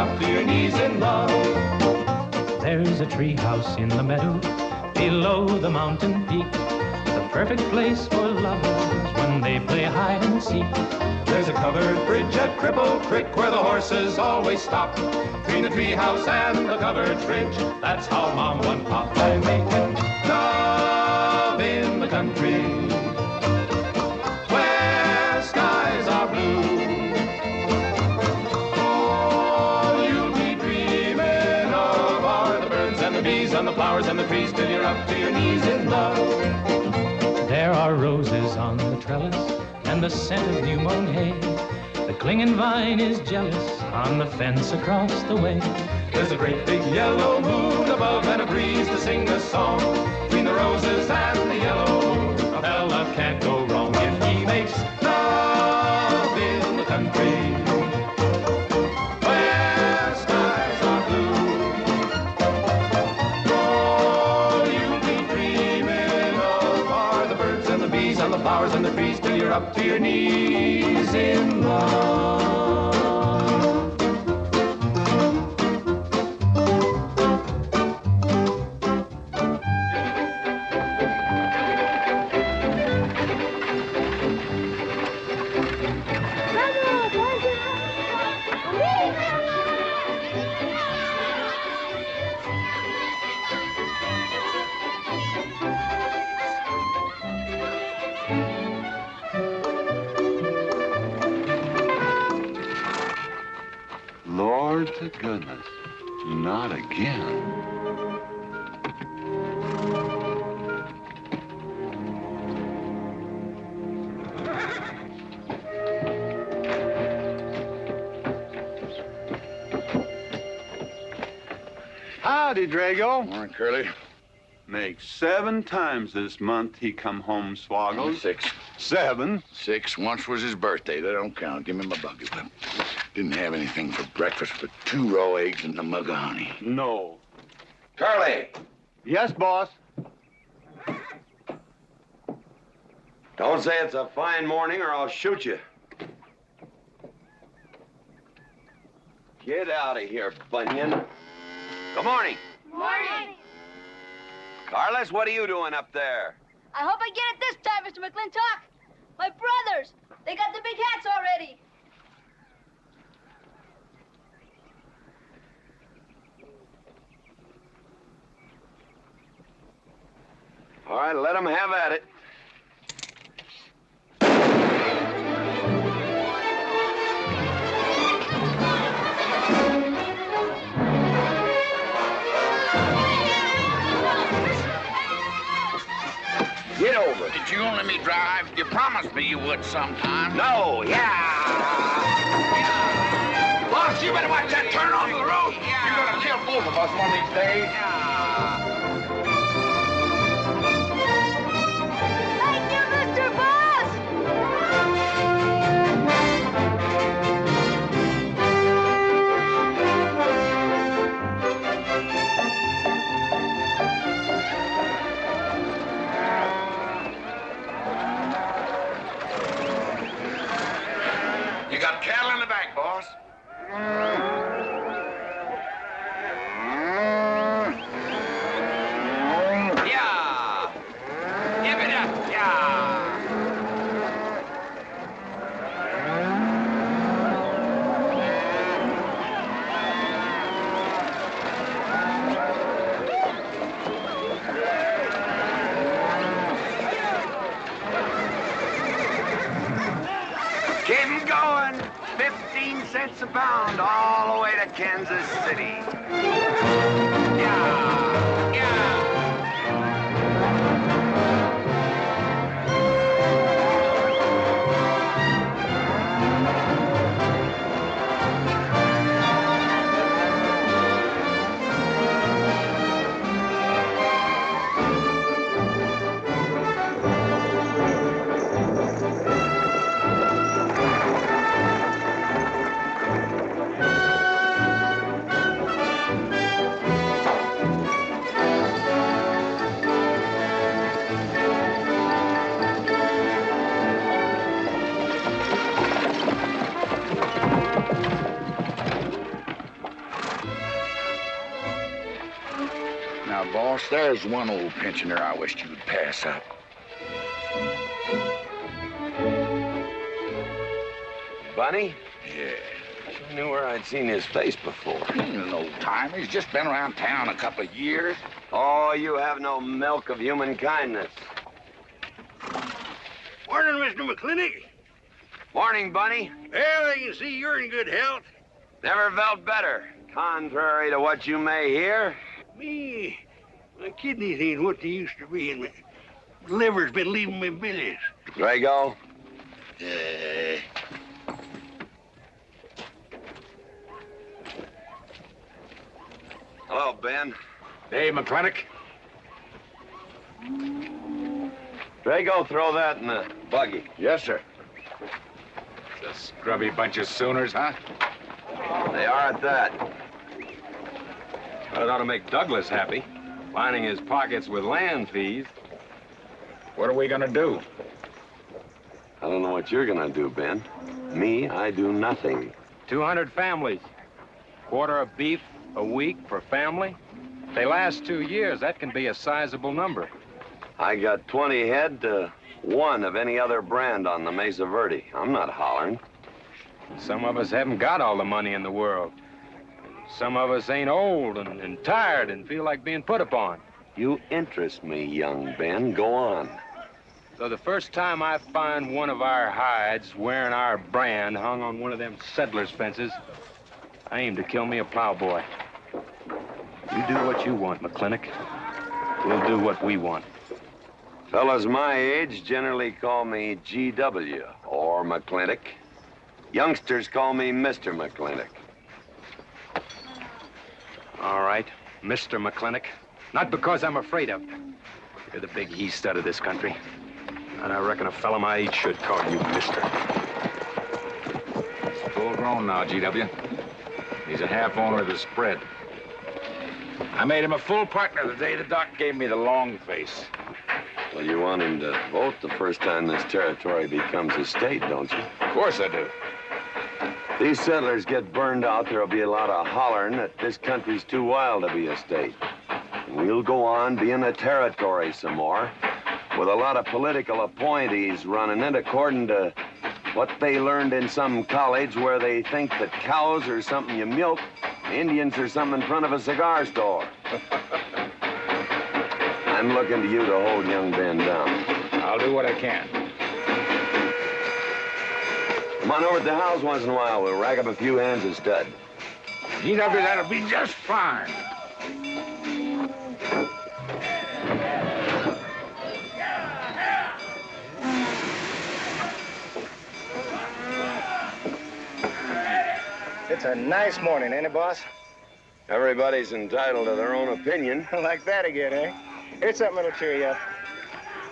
up to your knees in love. There's a tree house in the meadow below the mountain peak, the perfect place for lovers when they play hide and seek. There's a covered bridge at Cripple Creek where the horses always stop. Between the tree house and the covered bridge, that's how Mom and Pop are making love in the country where skies are blue. All you'll be dreaming of are the birds and the bees and the flowers and the trees till you're up to your knees in love. There are roses on the trellis and the scent of new mown hay. The clinging vine is jealous on the fence across the way. There's a great big yellow moon above and a breeze to sing a song. Between the roses and the yellow moon, a fella can't go wrong if he makes love in the country where skies are blue. All you'll be dreaming of are the birds and the bees and the flowers and the trees till you're up to your knees in love. Lord to goodness, not again. Howdy, Drago. Morning, Curly. Makes 7 times this month he come home swoggled. 6. 7? 6. Once was his birthday. That don't count. Give me my bucket. Didn't have anything for breakfast but 2 raw eggs and a mug of honey. No. Curly, Yes, boss. don't say it's a fine morning or I'll shoot you. Get out of here, Bunyan. Good morning. Morning. Carlos, what are you doing up there? I hope I get it this time, Mr. McLintock. My brothers, they got the big hats already. All right, let them have at it. Get over it. Did you let me drive? You promised me you would sometime. No, yeah. Boss, you better watch that turn onto the road. You're gonna kill both of us one of these days. Thank you, Mr. Boss. You got cattle in the back, boss. Yeah. Give it up, yeah. Keep 'em going. 15 cents a pound all the way to Kansas City. Yeah, yeah. Boss, there's one old pensioner I wished you'd pass up. Bunny? Yeah. I knew where I'd seen his face before. He's an old timer. He's just been around town a couple of years. Oh, you have no milk of human kindness. Morning, Mr. McLintock. Morning, Bunny. Well, I can see you're in good health. Never felt better. Contrary to what you may hear. Me, my kidneys ain't what they used to be, and my liver's been leaving me billies. Drago? Hello, Ben. Hey, McLintock. Drago, throw that in the buggy. Yes, sir. The scrubby bunch of Sooners, huh? They are at that. Well, it ought to make Douglas happy, lining his pockets with land fees. What are we gonna do? I don't know what you're gonna do, Ben. Me, I do nothing. 200 families. Quarter of beef a week per family. They last 2 years. That can be a sizable number. I got 20 head to 1 of any other brand on the Mesa Verde. I'm not hollering. Some of us haven't got all the money in the world. Some of us ain't old and tired and feel like being put upon. You interest me, young Ben. Go on. So the first time I find one of our hides wearing our brand hung on one of them settlers' fences, I aim to kill me a plowboy. You do what you want, McLintock. We'll do what we want. Fellas my age generally call me GW or McLintock. Youngsters call me Mr. McLintock. All right, Mr. McLintock. Not because I'm afraid of you. You're the big he-stud of this country. And I reckon a fella my age should call you Mister. He's full grown now, GW. He's a half owner of the spread. I made him a full partner the day the doc gave me the long face. Well, you want him to vote the first time this territory becomes a state, don't you? Of course I do. These settlers get burned out, there'll be a lot of hollering that this country's too wild to be a state. And we'll go on being a territory some more, with a lot of political appointees running it according to what they learned in some college where they think that cows are something you milk, Indians are something in front of a cigar store. I'm looking to you to hold young Ben down. I'll do what I can. Come on over to the house once in a while. We'll rack up a few hands of stud. GW, that'll be just fine. It's a nice morning, ain't it, boss? Everybody's entitled to their own opinion. Like that again, eh? Here's something that'll cheer you up.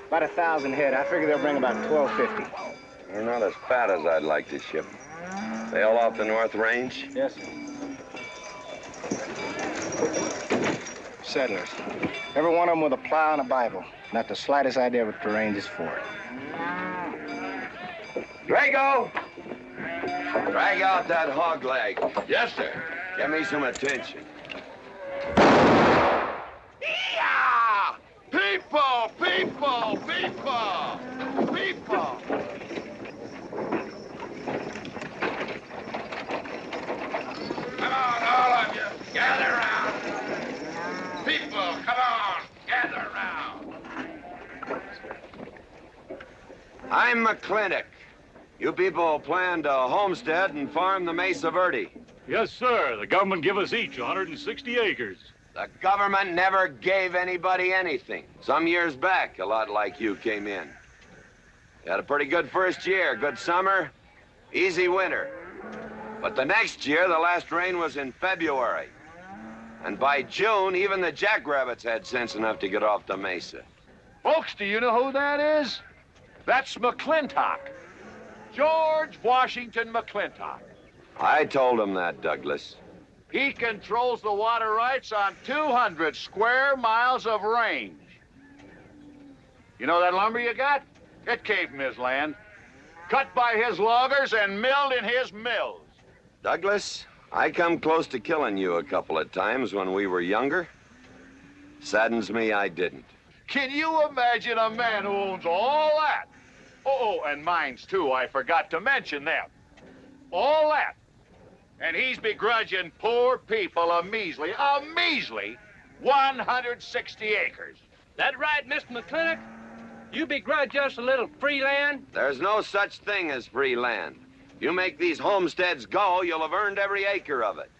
About 1,000 head. I figure they'll bring about 1,250. They're not as fat as I'd like to ship. They all off the North Range? Yes, sir. Settlers. Every one of them with a plow and a Bible. Not the slightest idea what the range is for. Drago! Drag out that hog leg. Yes, sir. Give me some attention. Yeah! People, people, people, people. Come on, all of you, gather around. People, come on, gather around. I'm McLintock. You people plan to homestead and farm the Mesa Verde. Yes, sir. The government give us each 160 acres. The government never gave anybody anything. Some years back, a lot like you came in. You had a pretty good first year, good summer, easy winter. But the next year, the last rain was in February. And by June, even the jackrabbits had sense enough to get off the mesa. Folks, do you know who that is? That's McLintock. George Washington McLintock. I told him that, Douglas. He controls the water rights on 200 square miles of range. You know that lumber you got? It came from his land. Cut by his loggers and milled in his mills. Douglas, I come close to killing you a couple of times when we were younger. Saddens me I didn't. Can you imagine a man who owns all that? Oh, and mines too, I forgot to mention them. All that. And he's begrudging poor people a measly 160 acres. That right, Mr. McLintock? You begrudge us a little free land? There's no such thing as free land. You make these homesteads go, you'll have earned every acre of it.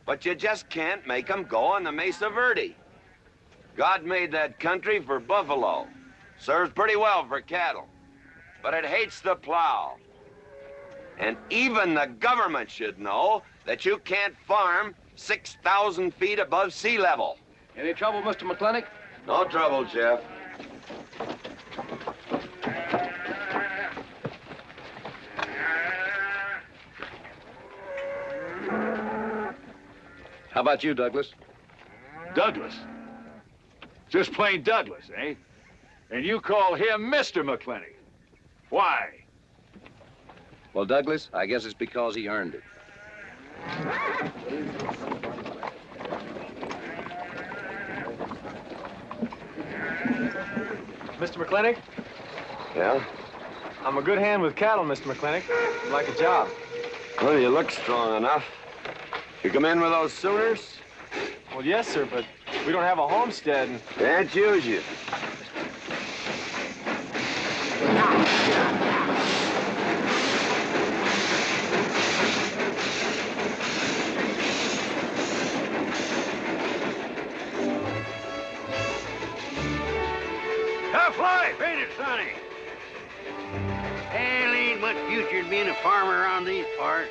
But you just can't make them go on the Mesa Verde. God made that country for buffalo. Serves pretty well for cattle. But it hates the plow. And even the government should know that you can't farm 6,000 feet above sea level. Any trouble, Mr. McLintock? No trouble, Jeff. How about you, Douglas? Douglas? Just plain Douglas, eh? And you call him Mr. McLintock. Why? Well, Douglas, I guess it's because he earned it. Mr. McLintock, Yeah? I'm a good hand with cattle, Mr. McLintock. I'd like a job. Well, you look strong enough. You come in with those Sooners? Well, yes, sir, but we don't have a homestead. And... Can't use you. Tough life, ain't it, Sonny? Hell, ain't much future in being a farmer around these parts.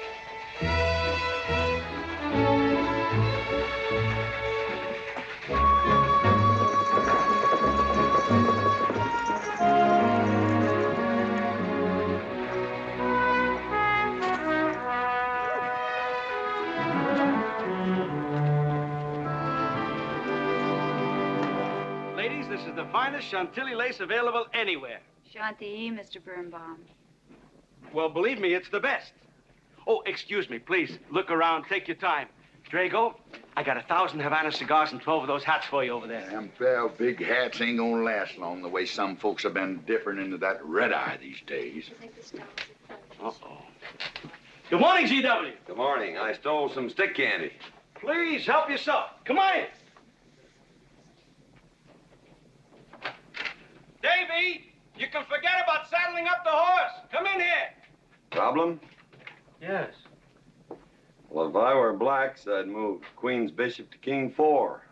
Ladies, this is the finest Chantilly lace available anywhere. Chantilly, Mr. Birnbaum. Well, believe me, it's the best. Oh, excuse me, please. Look around. Take your time. Drago, I got 1,000 Havana cigars and 12 of those hats for you over there. Them fell big hats ain't gonna last long the way some folks have been dipping into that red eye these days. Uh-oh. Good morning, GW. Good morning. I stole some stick candy. Please, help yourself. Come on in. Davy, you can forget about saddling up the horse. Come in here. Problem? Yes. Well, if I were blacks, I'd move Queen's Bishop to King 4.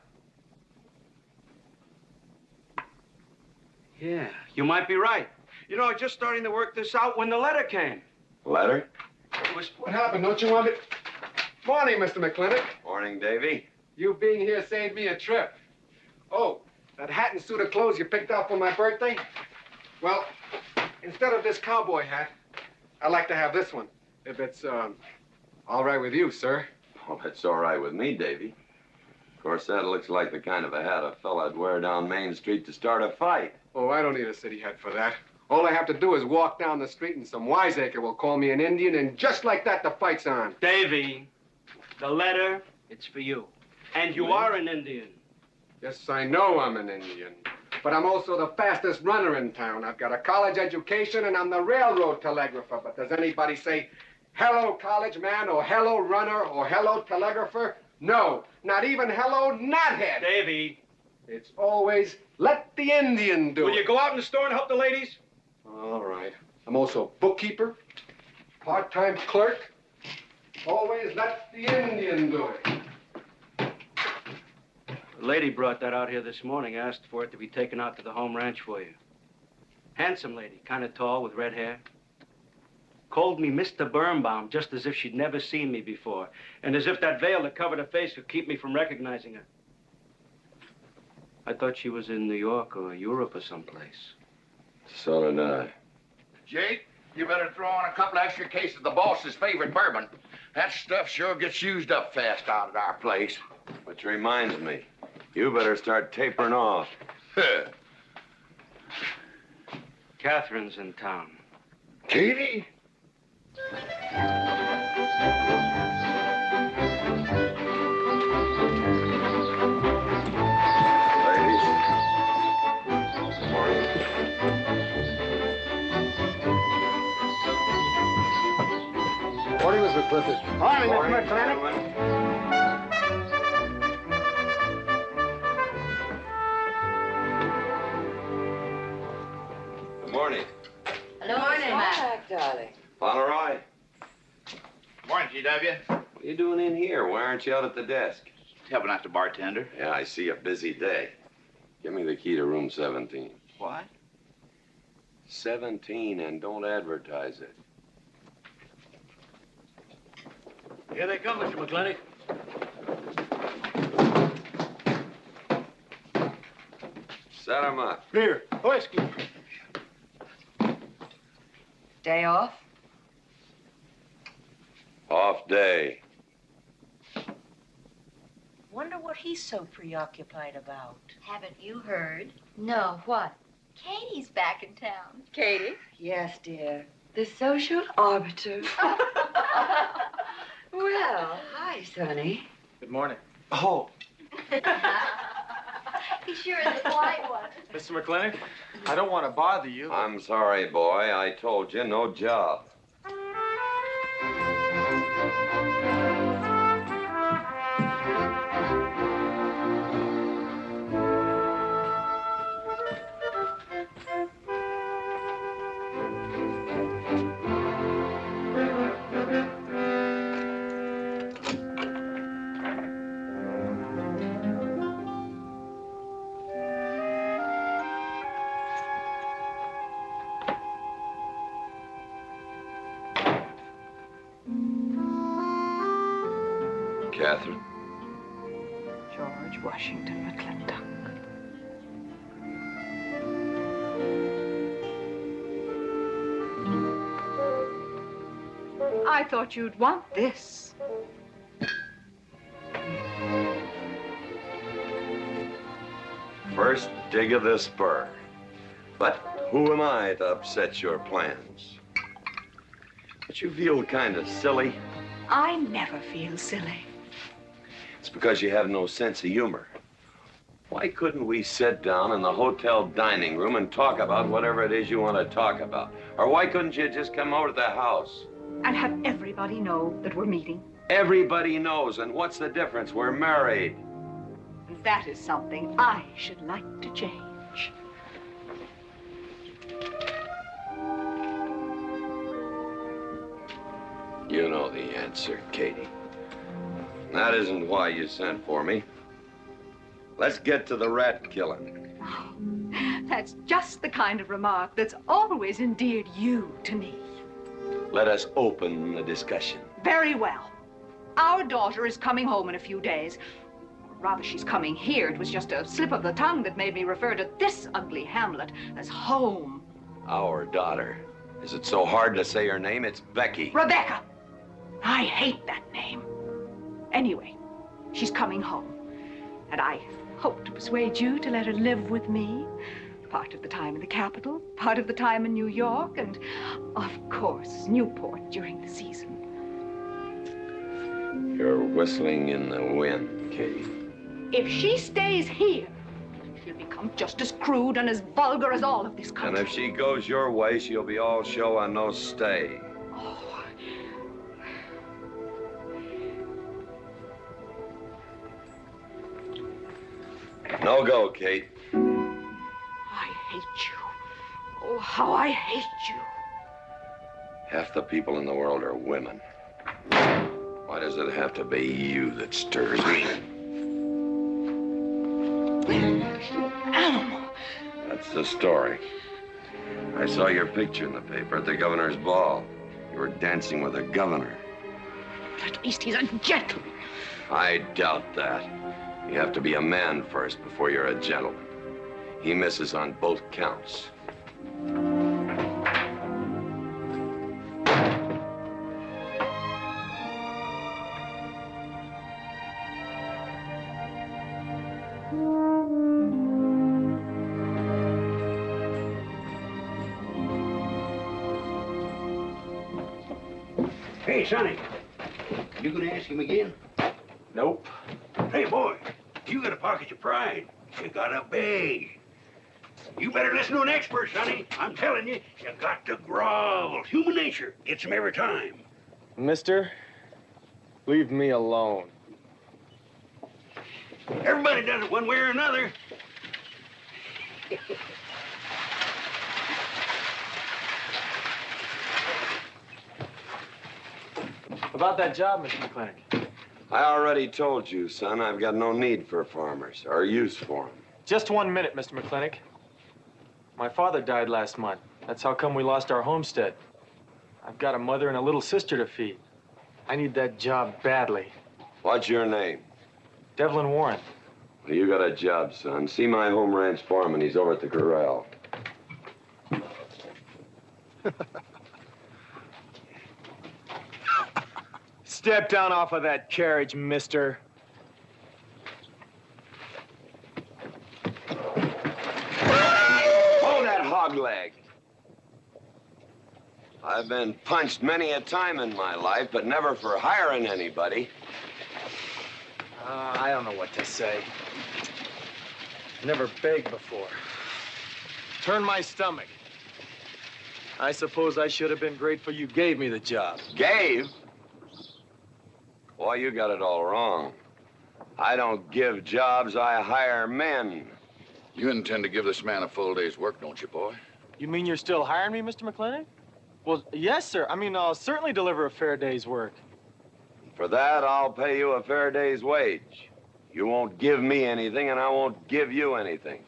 Yeah, you might be right. You know, I was just starting to work this out when the letter came. Letter? It was... What happened? Don't you want it? Morning, Mr. McLintock. Morning, Davy. You being here saved me a trip. Oh, that hat and suit of clothes you picked out for my birthday? Well, instead of this cowboy hat, I'd like to have this one. If it's, all right with you, sir. Oh, that's all right with me, Davy. Of course, that looks like the kind of a hat a fella'd wear down Main Street to start a fight. Oh, I don't need a city hat for that. All I have to do is walk down the street and some wiseacre will call me an Indian, and just like that, the fight's on. Davy, the letter, it's for you. And you are an Indian. Yes, I know I'm an Indian. But I'm also the fastest runner in town. I've got a college education, and I'm the railroad telegrapher. But does anybody say, hello, college man, or hello, runner, or hello, telegrapher? No, not even hello, knothead. Davy. It's always, let the Indian do it. Will you go out in the store and help the ladies? All right. I'm also bookkeeper, part-time clerk. Always let the Indian do it. The lady brought that out here this morning, asked for it to be taken out to the home ranch for you. Handsome lady, kind of tall with red hair. Called me Mr. Birnbaum, just as if she'd never seen me before, and as if that veil that covered her face would keep me from recognizing her. I thought she was in New York or Europe or someplace. So did I. Jake, you better throw on a couple extra cases of the boss's favorite bourbon. That stuff sure gets used up fast out at our place. Which reminds me, you better start tapering off. Catherine's in town. Katie? Morning, Mr. McClintock. Morning, Morning, Mr. McLintock. gentlemen. Good morning. Hello, Morning, Mac. darling. Fauntleroy, Morning, GW. what are you doing in here? Why aren't you out at the desk? Helping out the bartender. Yeah, I see a busy day. Give me the key to room 17. What? 17, and don't advertise it. Here they come, Mr. McLintock. Set 'em up. Here, whiskey. Day off? Off day. Wonder what he's so preoccupied about. Haven't you heard? No, what? Katie's back in town. Katie? Yes, dear. The social arbiter. Well, hi, Sonny. Good morning. Oh, He sure is a polite one. Mr. McLintock? I don't want to bother you. I'm sorry, boy. I told you, no job. Catherine. George Washington McLintock. I thought you'd want this. First dig of the spur. But who am I to upset your plans? But you feel kind of silly. I never feel silly. It's because you have no sense of humor. Why couldn't we sit down in the hotel dining room and talk about whatever it is you want to talk about? Or why couldn't you just come over to the house? And have everybody know that we're meeting. Everybody knows, and what's the difference? We're married. That is something I should like to change. You know the answer, Katie. That isn't why you sent for me. Let's get to the rat killing. That's just the kind of remark that's always endeared you to me. Let us open the discussion. Very well. Our daughter is coming home in a few days. Rather, she's coming here. It was just a slip of the tongue that made me refer to this ugly hamlet as home. Our daughter. Is it so hard to say her name? It's Becky. Rebecca! I hate that name. Anyway, she's coming home. And I hope to persuade you to let her live with me. Part of the time in the capital, part of the time in New York, and, of course, Newport during the season. You're whistling in the wind, Katie. If she stays here, she'll become just as crude and as vulgar as all of this country. And if she goes your way, she'll be all show and no stay. Oh. No go, Kate. I hate you. Oh, how I hate you. Half the people in the world are women. Why does it have to be you that stirs me? Animal. That's the story. I saw your picture in the paper at the governor's ball. You were dancing with the governor. At least he's a gentleman. I doubt that. You have to be a man first before you're a gentleman. He misses on both counts. Hey, Sonny, you gonna ask him again? Nope. Hey, boy, you got a pocket of pride. You got a bag. You better listen to an expert, Sonny. I'm telling you, you got to grovel. Human nature gets him every time. Mister, leave me alone. Everybody does it one way or another. About that job, Mr. McLintock. I already told you, son, I've got no need for farmers or use for them. Just 1 minute, Mr. McLintock. My father died last month. That's how come we lost our homestead. I've got a mother and a little sister to feed. I need that job badly. What's your name? Devlin Warren. Well, you got a job, son. See my home ranch foreman. He's over at the corral. Step down off of that carriage, mister. Hold that hog leg. I've been punched many a time in my life, but never for hiring anybody. I don't know what to say. Never begged before. Turn my stomach. I suppose I should have been grateful you gave me the job. Gave? Boy, you got it all wrong. I don't give jobs, I hire men. You intend to give this man a full day's work, don't you, boy? You mean you're still hiring me, Mr. McLintock? Well, yes, sir. I mean, I'll certainly deliver a fair day's work. For that, I'll pay you a fair day's wage. You won't give me anything, and I won't give you anything.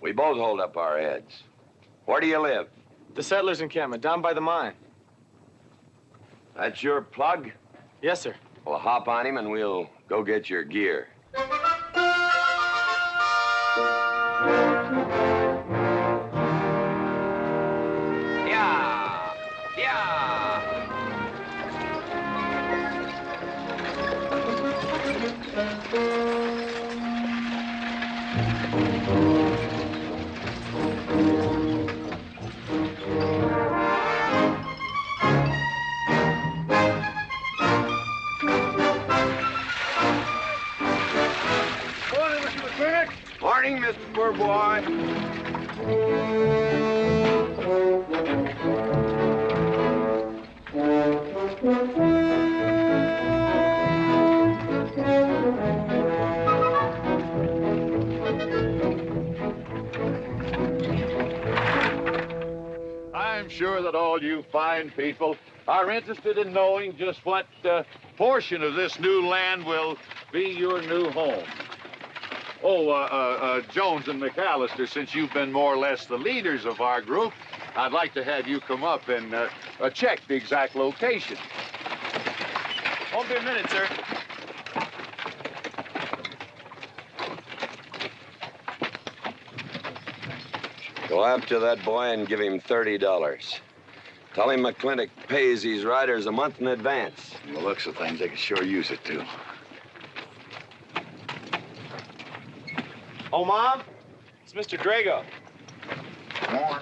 We both hold up our heads. Where do you live? The settlers' encampment, down by the mine. That's your plug? Yes, sir. Well, hop on him, and we'll go get your gear. Yeah! Yeah! Morning, Mr. Poor Boy. I'm sure that all you fine people are interested in knowing just what portion of this new land will be your new home. Oh, Jones and McAllister, since you've been more or less the leaders of our group, I'd like to have you come up and check the exact location. Won't be a minute, sir. Go after that boy and give him $30. Tell him McLintock pays these riders a month in advance. From the looks of things, they could sure use it, too. Oh, Mom? It's Mr. Drago. More.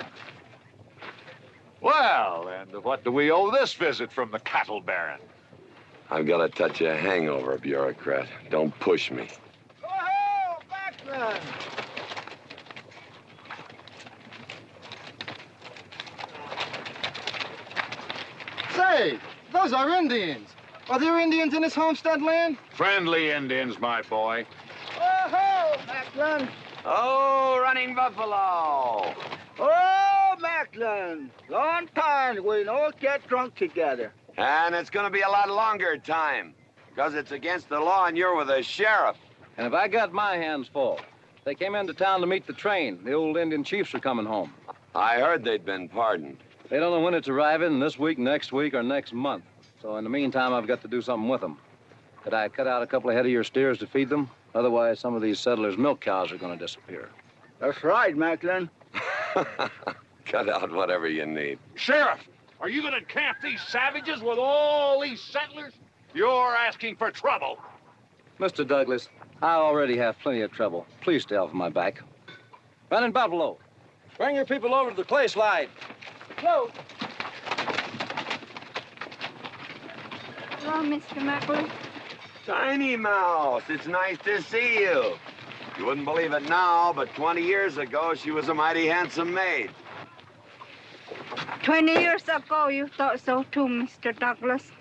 Well, and what do we owe this visit from the cattle baron? I've got a touch of hangover, bureaucrat. Don't push me. Oh, backman! Say, those are Indians. Are there Indians in this homestead land? Friendly Indians, my boy. Oh, Macklin! Oh, running buffalo! Oh, Macklin! Long time we don't get drunk together. And it's gonna be a lot longer time, because it's against the law and you're with the sheriff. And if I got my hands full, they came into town to meet the train. The old Indian chiefs are coming home. I heard they'd been pardoned. They don't know when it's arriving, this week, next week, or next month. So in the meantime, I've got to do something with them. Could I cut out a couple of head of your steers to feed them? Otherwise, some of these settlers' milk cows are going to disappear. That's right, Macklin. Cut out whatever you need. Sheriff, are you going to camp these savages with all these settlers? You're asking for trouble. Mr. Douglas, I already have plenty of trouble. Please stay off my back. Running Buffalo, bring your people over to the clay slide. Hello. Hello, Mr. Macklin. Tiny Mouse, it's nice to see you. You wouldn't believe it now, but 20 years ago, she was a mighty handsome maid. 20 years ago, you thought so too, Mr. Douglas.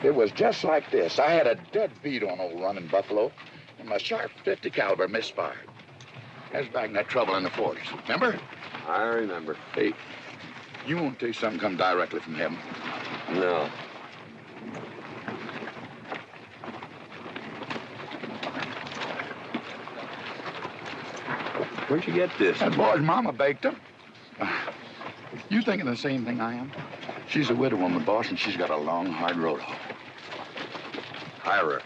It was just like this. I had a dead beat on old running buffalo, and my sharp 50 caliber misfired. That was back in that trouble in the 40s. Remember? I remember. Hey, you want to tell you something come directly from heaven? No. Where'd you get this? That boy's mama baked them. You thinking the same thing I am? She's a widow woman, boss, and she's got a long, hard road home. Hire her.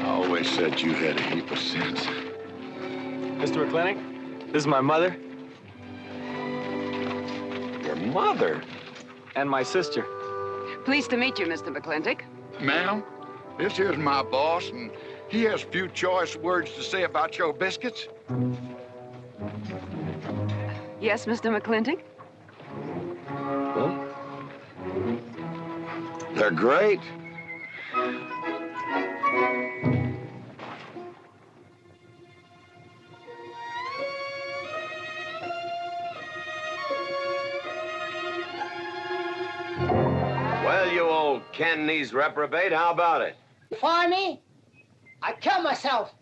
I always said you had a heap of sense. Mr. McLintock, this is my mother. Your mother? And my sister. Pleased to meet you, Mr. McLintock. Ma'am, this here's my boss, and he has few choice words to say about your biscuits. Yes, Mr. McLintock? Well, they're great. Well, you old can-knees reprobate, how about it? Fire me? I kill myself.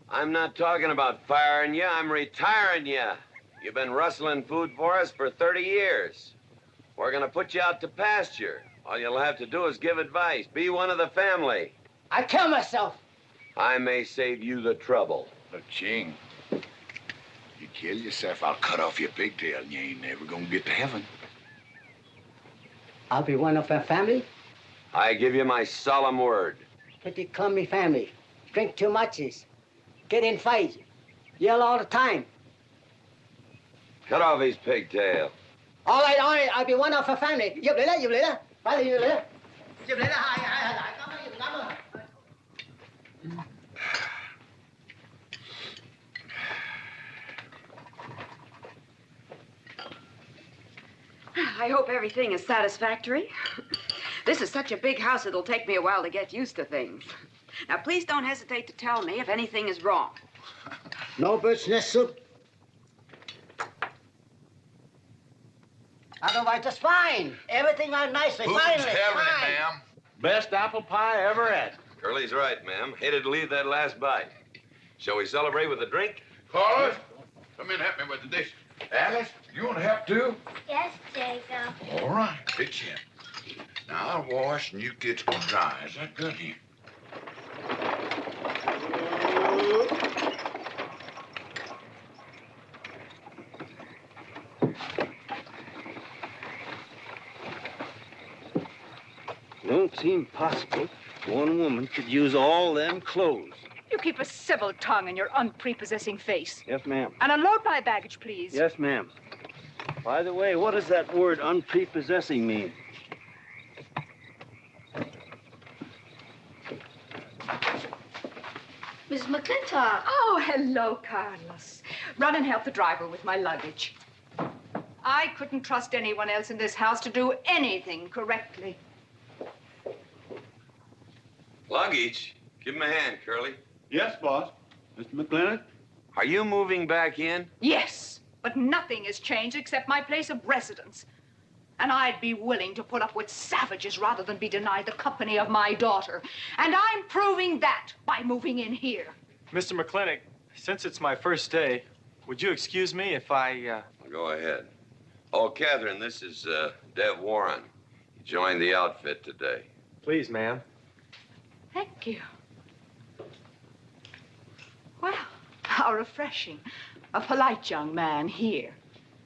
I'm not talking about firing you, I'm retiring you. You've been rustling food for us for 30 years. We're gonna put you out to pasture. All you'll have to do is give advice. Be one of the family. I kill myself. I may save you the trouble. Look, Ching, you kill yourself, I'll cut off your pigtail and you ain't never gonna get to heaven. I'll be one of our family. I give you my solemn word. Pretty clumsy family. Drink too much, get in fights, yell all the time. Cut off his pigtail. All right, I'll be one of our family. Giúp lấy đó. Phải là giúp lấy đó. Hai. Cảm ơn. I hope everything is satisfactory. This is such a big house, it'll take me a while to get used to things. Now, please don't hesitate to tell me if anything is wrong. No bird's nest soup. Otherwise, just fine. Everything on nicely, finally. Fine. ma'am? Best apple pie I ever had. Curly's right, ma'am. Hated to leave that last bite. Shall we celebrate with a drink? Carlos, come in and help me with the dishes. Alice, you want to help too? Yes, Jacob. All right, pitch in. Now I'll wash and you kids can dry. Is that good here? Don't seem possible one woman could use all them clothes. You keep a civil tongue in your unprepossessing face. Yes, ma'am. And unload my baggage, please. Yes, ma'am. By the way, what does that word unprepossessing mean? Miss McLintock. Oh, hello, Carlos. Run and help the driver with my luggage. I couldn't trust anyone else in this house to do anything correctly. Luggage? Give him a hand, Curly. Yes, boss. Mr. McLintock? Are you moving back in? Yes, but nothing has changed except my place of residence. And I'd be willing to put up with savages rather than be denied the company of my daughter. And I'm proving that by moving in here. Mr. McLintock, since it's my first day, would you excuse me if I, Go ahead. Oh, Catherine, this is Dev Warren. He joined the outfit today. Please, ma'am. Thank you. Well, how refreshing. A polite young man here.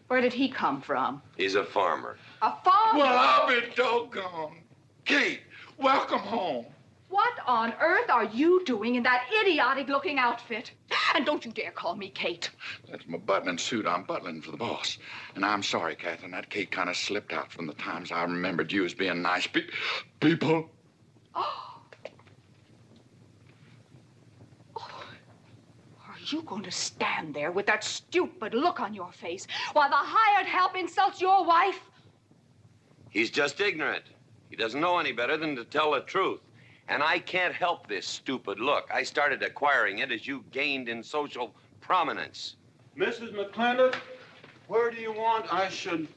Where did he come from? He's a farmer. A farmer? Well, I'll be doggone. Kate, welcome home. What on earth are you doing in that idiotic-looking outfit? And don't you dare call me Kate. That's my butling suit. I'm butling for the boss. And I'm sorry, Catherine. That Kate kind of slipped out from the times I remembered you as being nice people. Oh. Are you going to stand there with that stupid look on your face while the hired help insults your wife? He's just ignorant. He doesn't know any better than to tell the truth. And I can't help this stupid look. I started acquiring it as you gained in social prominence. Mrs. McLintock, where do you want I should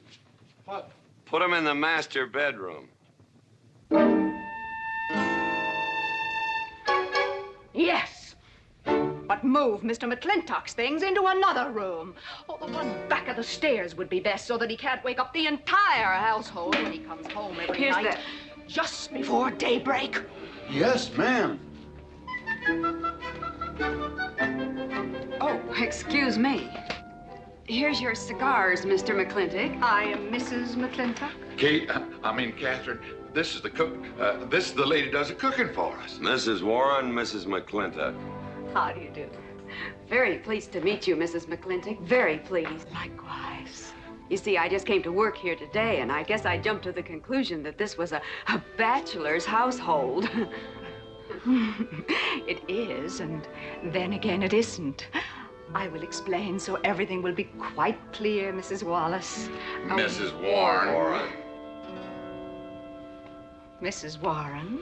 What? Put him in the master bedroom. Yes. But move Mr. McLintock's things into another room. Oh, the one back of the stairs would be best so that he can't wake up the entire household when he comes home every Here's night. Just before daybreak. Yes, ma'am. Oh, excuse me. Here's your cigars, Mr. McLintock. I am Mrs. McLintock. Kate, Catherine, this is the cook. This is the lady does the cooking for us. Mrs. Warren, Mrs. McLintock. How do you do? Very pleased to meet you, Mrs. McLintock. Very pleased. Likewise. You see, I just came to work here today, and I guess I jumped to the conclusion that this was a bachelor's household. It is, and then again it isn't. I will explain so everything will be quite clear, Mrs. Wallace. Mrs. Warren. Mrs. Warren,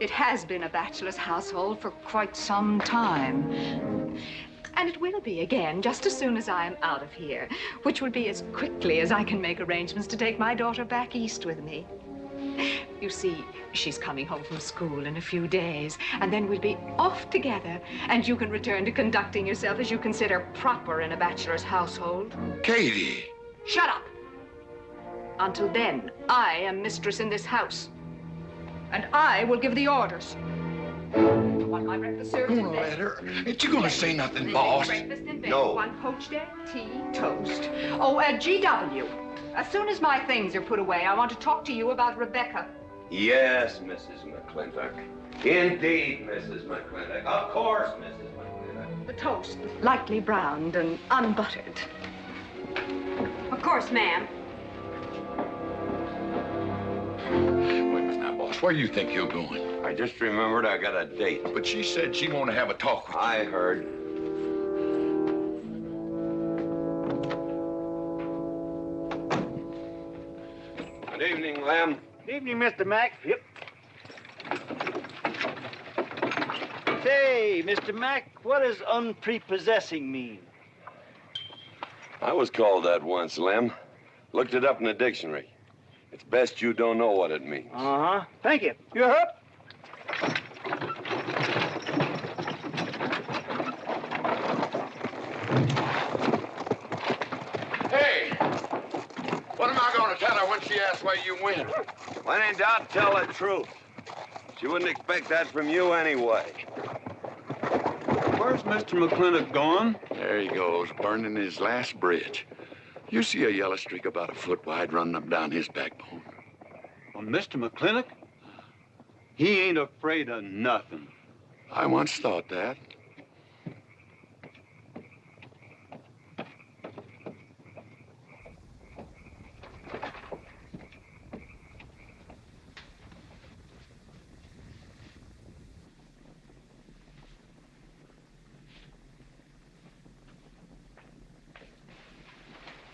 it has been a bachelor's household for quite some time. And it will be again just as soon as I am out of here, which will be as quickly as I can make arrangements to take my daughter back east with me. You see, she's coming home from school in a few days, and then we'll be off together, and you can return to conducting yourself as you consider proper in a bachelor's household. Katie! Shut up! Until then, I am mistress in this house, and I will give the orders. I want my breakfast served in bed. Let her. Ain't you gonna say nothing, boss? Breakfast in bed. No. 1 poached egg, tea, toast. Oh, GW. As soon as my things are put away, I want to talk to you about Rebecca. Yes, Mrs. McLintock. Indeed, Mrs. McLintock. Of course, Mrs. McLintock. The toast, lightly browned and unbuttered. Of course, ma'am. Wait a minute now, boss. Where do you think you're going? I just remembered I got a date. But she said she wanted to have a talk with you. I heard. Good evening, Lem. Good evening, Mr. Mack. Yep. Say, Mr. Mack, what does unprepossessing mean? I was called that once, Lem. Looked it up in the dictionary. It's best you don't know what it means. Uh-huh. Thank you. You up? Hey! What am I gonna tell her when she asks where you went? When in doubt, tell the truth. She wouldn't expect that from you anyway. Where's Mr. McLintock going? There he goes, burning his last bridge. You see a yellow streak about a foot wide running up down his backbone. Well, Mr. McLintock? He ain't afraid of nothing. I once thought that.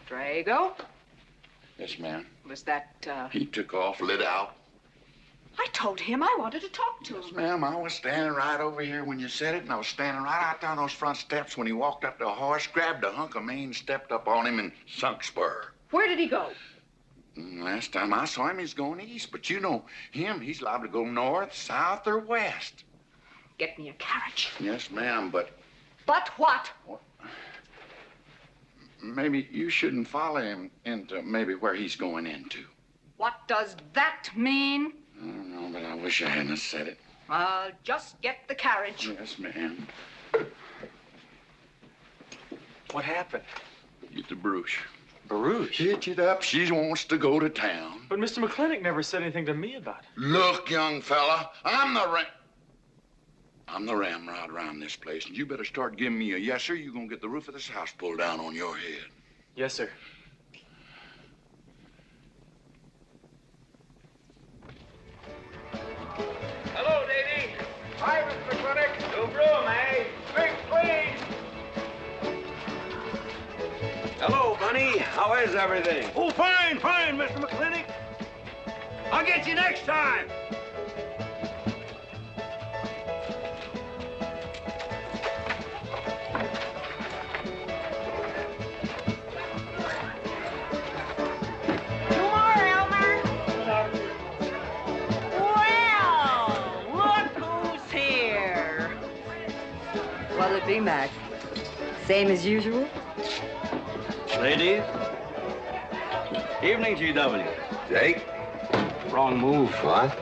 Drago? Yes, ma'am. Was that, He took off, lit out. I told him I wanted to talk to him. Ma'am, I was standing right over here when you said it, and I was standing right out there on those front steps when he walked up to the horse, grabbed a hunk of mane, stepped up on him, and sunk spur. Where did he go? Last time I saw him, he's going east. But you know him, he's liable to go north, south, or west. Get me a carriage. Yes, ma'am, but But what? maybe you shouldn't follow him into maybe where he's going into. What does that mean? I don't know, but I wish I hadn't said it. Just get the carriage. Yes, ma'am. What happened? Get the Bruce. Baruch? Hitch it up. She wants to go to town. But Mr. McLintock never said anything to me about it. Look, young fella, I'm the ramrod around this place, and you better start giving me a yes, sir. You're gonna get the roof of this house pulled down on your head. Yes, sir. Hello, Davy. Hi, Mr. McLintock. No room, eh? Drink, please. Hello, Bunny. How is everything? Oh, fine, fine, Mr. McLintock. I'll get you next time. be, Mac? Same as usual? Ladies. Evening, GW. Jake? Wrong move. What?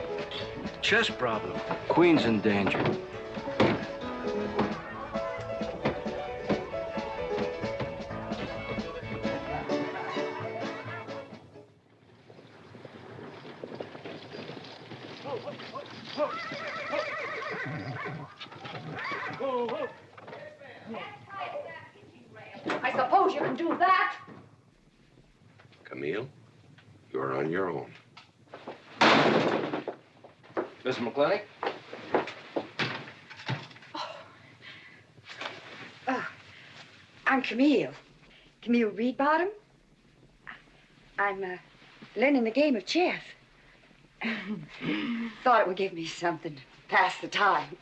Chess problem. Queen's in danger. I suppose you can do that. Camille, you're on your own. Miss McLintock? I'm Camille. Camille Reedbottom. I'm learning the game of chess. Thought it would give me something to pass the time.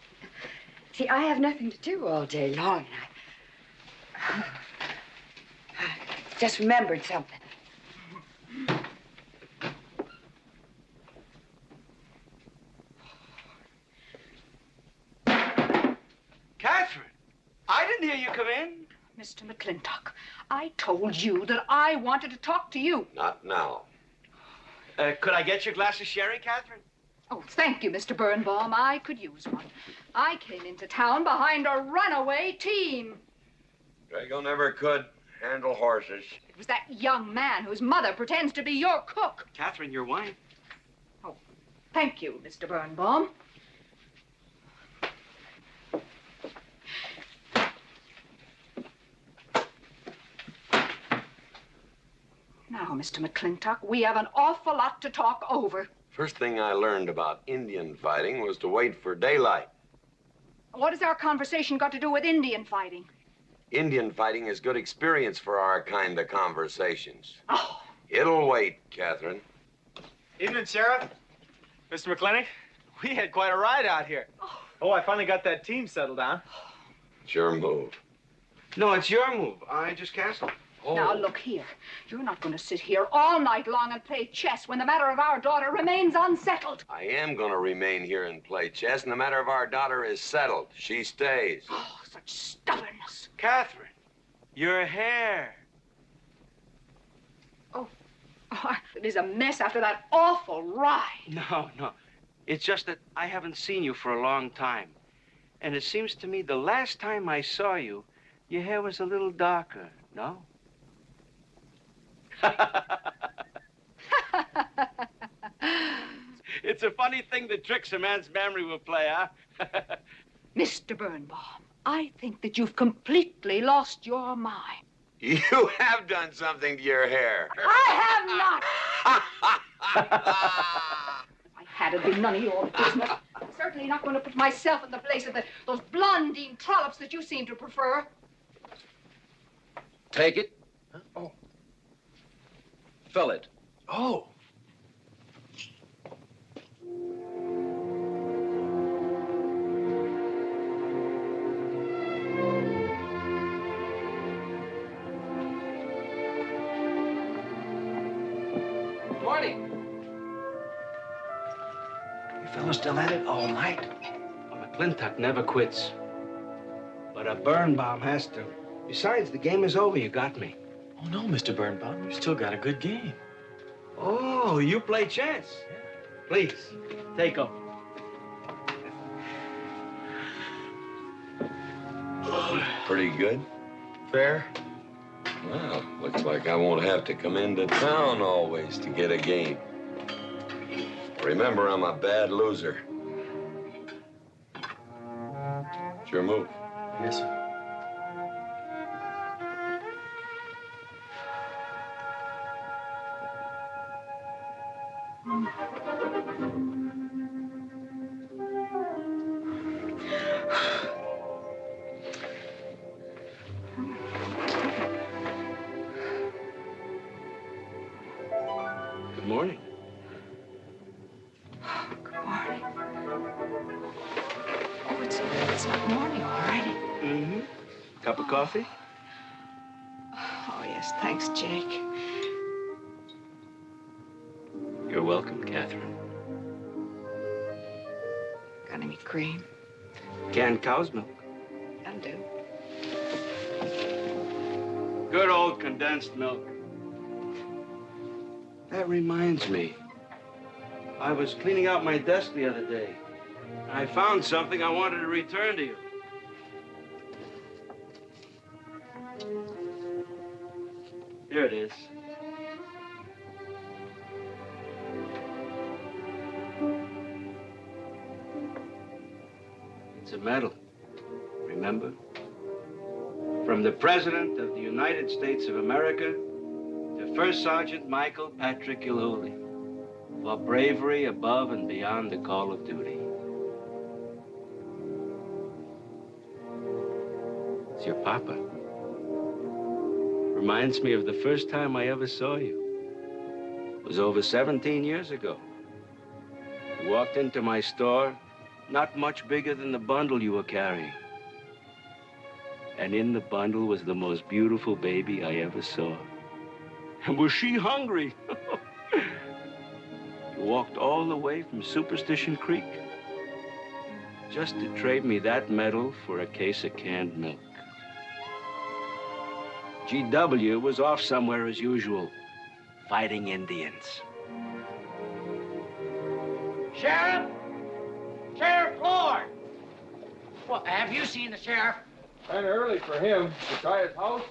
See, I have nothing to do all day long, and I just remembered something. Catherine, I didn't hear you come in. Mr. McLintock, I told you that I wanted to talk to you. Not now. Could I get your glass of sherry, Catherine? Oh, thank you, Mr. Birnbaum. I could use one. I came into town behind a runaway team. Drago never could handle horses. It was that young man whose mother pretends to be your cook. Catherine, your wine. Oh, thank you, Mr. Birnbaum. Now, Mr. McLintock, we have an awful lot to talk over. First thing I learned about Indian fighting was to wait for daylight. What has our conversation got to do with Indian fighting? Indian fighting is good experience for our kind of conversations. Oh. It'll wait, Catherine. Evening, Sheriff. Mr. McLintock, we had quite a ride out here. Oh, I finally got that team settled down. It's your move. No, it's your move. I just castled. Oh. Now, look here. You're not going to sit here all night long and play chess when the matter of our daughter remains unsettled. I am going to remain here and play chess, and the matter of our daughter is settled. She stays. Oh, such stubbornness. Catherine, your hair. Oh, it is a mess after that awful ride. No. It's just that I haven't seen you for a long time. And it seems to me the last time I saw you, your hair was a little darker, no? It's a funny thing that tricks a man's memory will play, huh? Mr. Birnbaum, I think that you've completely lost your mind. You have done something to your hair. I have not. If I had, it'd be none of your business. I'm certainly not going to put myself in the place of those blondine trollops that you seem to prefer. Take it. Huh? Oh. Fill it. Oh. Morning. You fellas still at it all night? A McLintock never quits. But a Birnbaum has to. Besides, the game is over. You got me. Oh, no, Mr. Birnbaum. You still got a good game. Oh, you play chess? Please, take over. Pretty good. Fair. Well, looks like I won't have to come into town always to get a game. Remember, I'm a bad loser. It's your move. Yes, sir. Good morning. Good morning. Oh, it's not morning already. Mm-hmm. Cup of coffee? Oh, yes, thanks, Jake. You're welcome, Catherine. Got any cream? Canned cow's milk. That'll do. Good old condensed milk. That reminds me. I was cleaning out my desk the other day. I found something I wanted to return to you. Here it is. It's a medal, remember? From the President of the United States of America to First Sergeant Michael Patrick Gilhooly for bravery above and beyond the call of duty. It's your papa. Reminds me of the first time I ever saw you. It was over 17 years ago. You walked into my store, not much bigger than the bundle you were carrying. And in the bundle was the most beautiful baby I ever saw. And was she hungry? You walked all the way from Superstition Creek just to trade me that medal for a case of canned milk. GW was off somewhere as usual, fighting Indians. Sheriff! Sheriff Lord! Well, have you seen the sheriff? Kind of early for him. To try his house?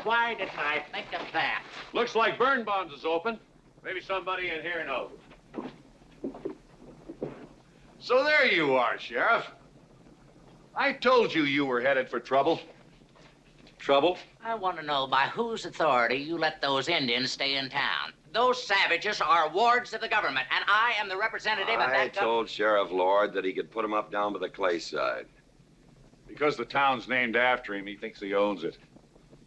Why didn't I think of that? Looks like Birnbaum's is open. Maybe somebody in here knows. So there you are, Sheriff. I told you you were headed for trouble. Trouble? I want to know by whose authority you let those Indians stay in town. Those savages are wards of the government, and I am the representative of I that told Sheriff Lord that he could put him up down by the clay side. Because the town's named after him, he thinks he owns it.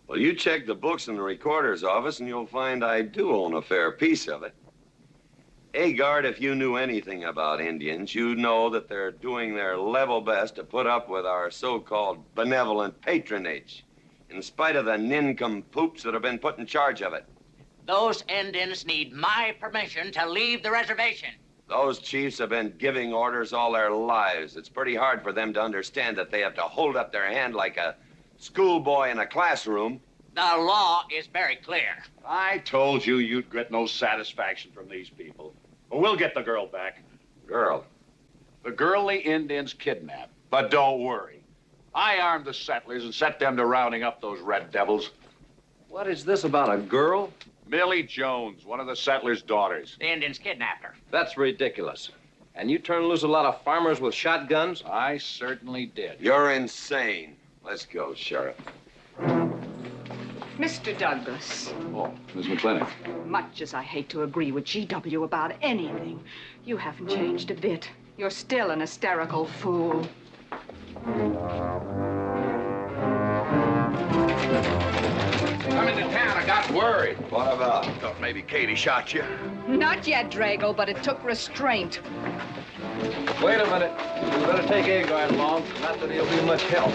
Well, you check the books in the recorder's office, and you'll find I do own a fair piece of it. Agard, if you knew anything about Indians, you'd know that they're doing their level best to put up with our so-called benevolent patronage, in spite of the nincompoops that have been put in charge of it. Those Indians need my permission to leave the reservation. Those chiefs have been giving orders all their lives. It's pretty hard for them to understand that they have to hold up their hand like a schoolboy in a classroom. The law is very clear. I told you you'd get no satisfaction from these people. But we'll get the girl back. Girl? The girl the Indians kidnapped. But don't worry. I armed the settlers and set them to rounding up those red devils. What is this about a girl? Millie Jones, one of the settlers' daughters. The Indians kidnapped her. That's ridiculous. And you turn loose a lot of farmers with shotguns? I certainly did. You're insane. Let's go, Sheriff. Mr. Douglas, Oh, Miss McLintock. much as I hate to agree with GW about anything, you haven't changed a bit. You're still an hysterical fool. Coming to town, I got worried. What about? Thought maybe Katie shot you. Not yet, Drago, but it took restraint. Wait a minute. You better take Agard along. Not that he'll be much help.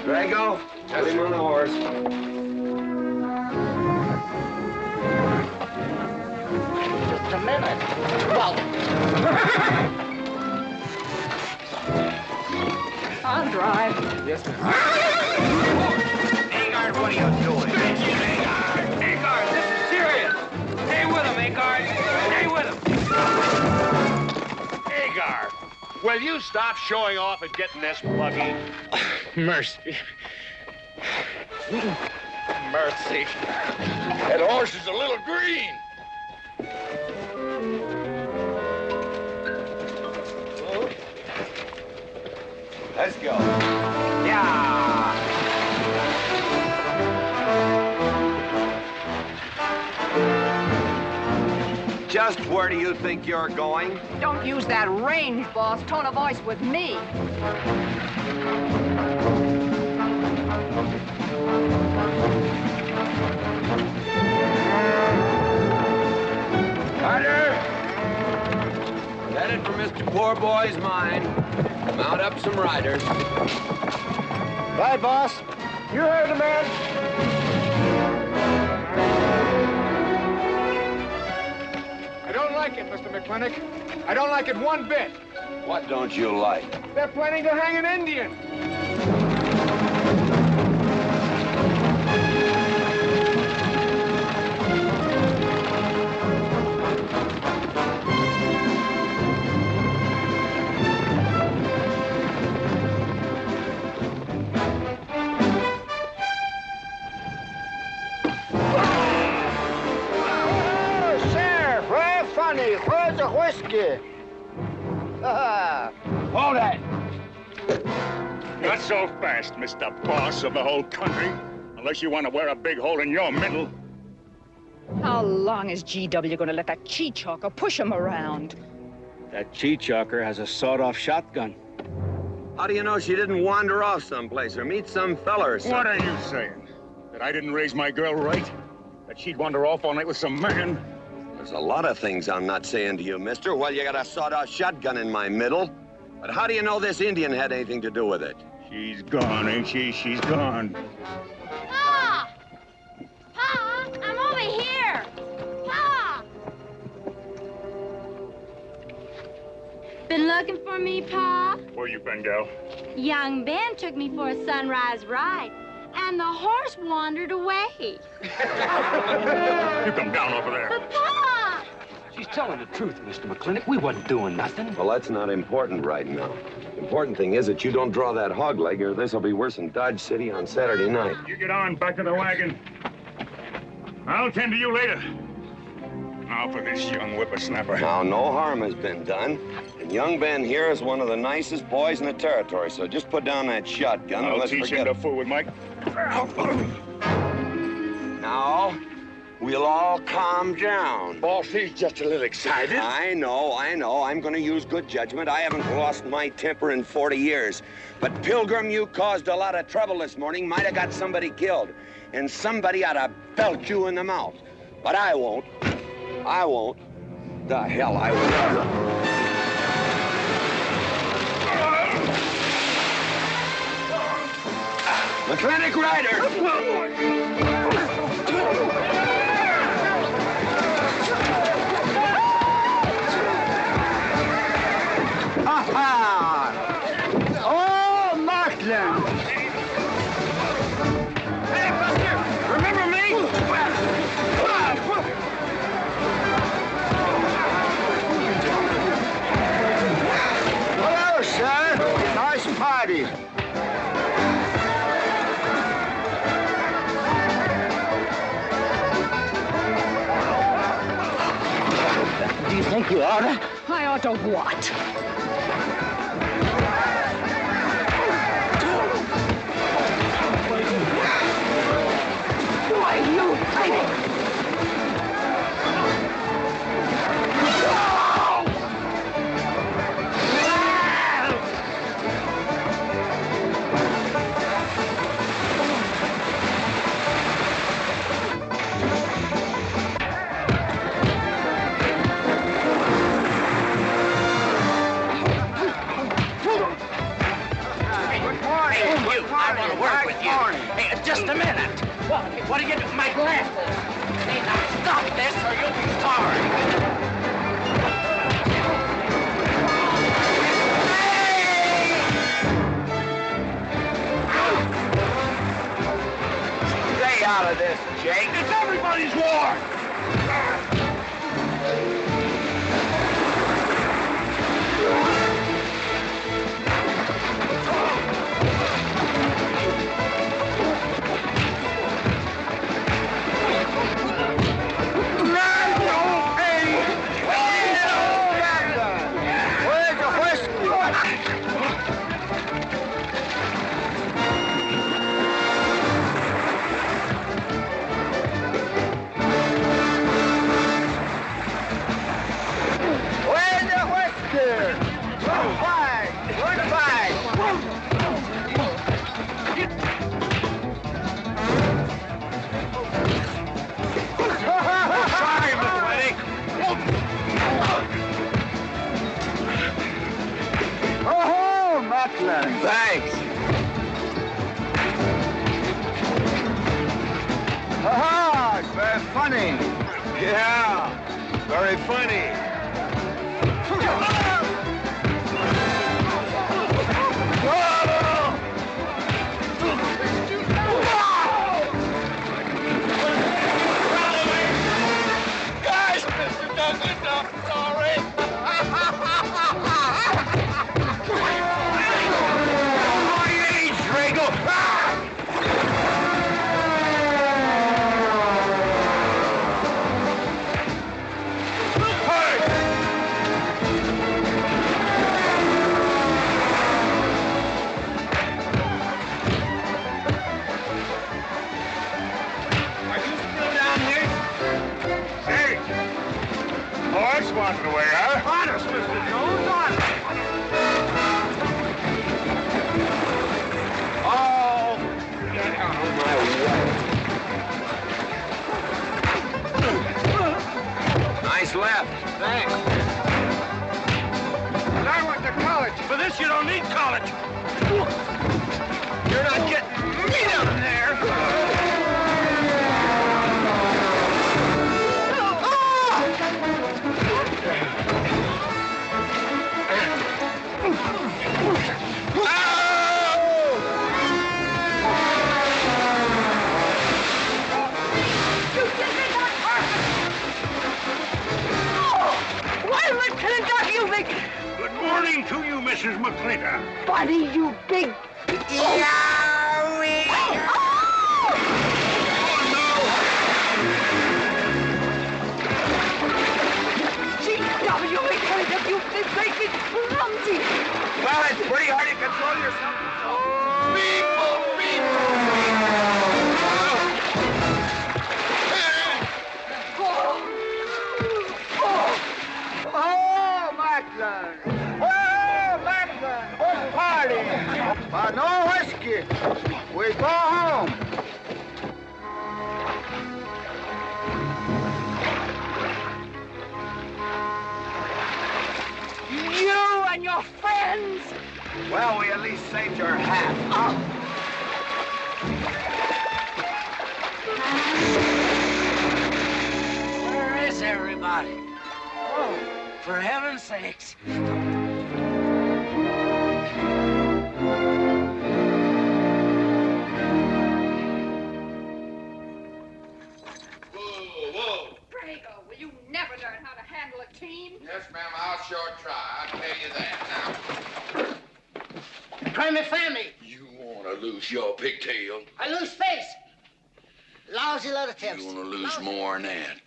Drago, put him on the horse. Just a minute. Well, I'll drive. Yes, ma'am. Agard, what are you doing? Agard, this is serious. Stay with him, Agard. Stay with him. Agar, will you stop showing off and getting this buggy? Mercy. Mercy. That horse is a little green. Let's go. yeah. Just where do you think you're going? Don't use that range, boss. Tone of voice with me. Carter! Headed for Mr. Poor Boy's mine. Mount up some riders. Right, boss. You heard the man. I don't like it, Mr. McLintock. I don't like it one bit. What don't you like? They're planning to hang an Indian. whiskey. Hold that! Not so fast, Mr. Boss of the whole country. Unless you want to wear a big hole in your middle. How long is GW going to let that cheechawker push him around? That cheechawker has a sawed-off shotgun. How do you know she didn't wander off someplace or meet some fella or something? What are you saying? That I didn't raise my girl right? That she'd wander off all night with some man? There's a lot of things I'm not saying to you, mister. Well, you got a sawed-off shotgun in my middle. But how do you know this Indian had anything to do with it? She's gone, ain't she? She's gone. Pa! Pa! I'm over here! Pa! Been looking for me, Pa? Where you been, gal? Young Ben took me for a sunrise ride, and the horse wandered away. You come down over there. But, Pa! She's telling the truth, Mr. McLintock. We wasn't doing nothing. Well, that's not important right now. The important thing is that you don't draw that hog leg, or this will be worse than Dodge City on Saturday night. You get on, back to the wagon. I'll tend to you later. Now for this young whippersnapper. Now, no harm has been done. And young Ben here is one of the nicest boys in the territory, so just put down that shotgun and I'll let's teach forget him to fool with Mike. Now, we'll all calm down. Boss, he's just a little excited. I know. I'm going to use good judgment. I haven't lost my temper in 40 years. But, Pilgrim, you caused a lot of trouble this morning. Might have got somebody killed. And somebody ought to belt you in the mouth. But I won't. I won't. The hell I won't. McLintock Rider! Oh, Markland! Hey, Buster! Remember me? Hello, sir. Nice party. Do you think you ought to? I ought to what? Why, you think? Just a minute. What are you doing? My glasses. Hey, now stop this or you'll be sorry. Stay out of this, Jake. It's everybody's war. Thanks. Ha-ha! It's very funny. Yeah, very funny. Guys, Mr. Douglas, I'm sorry. Hey! you don't need college. You're not getting me down there. McLintock, you big... Good morning to you, Mrs. McLintock. Buddy, you big... Yowie! G.W. McLintock, you big clumsy! Well, it's pretty hard to control yourself. Oh, Macklin! Oh, Macklin! What party? But no whiskey. We go home. You and your friends! Well, we at least saved your hat. Where is everybody? Oh, for heaven's sakes. Drago, will you never learn how to handle a team? Yes, ma'am, I'll sure try. I'll tell you that now. Try me family. You want to lose your pigtail? I lose face. Lousy lot of tips. You want to lose more than that.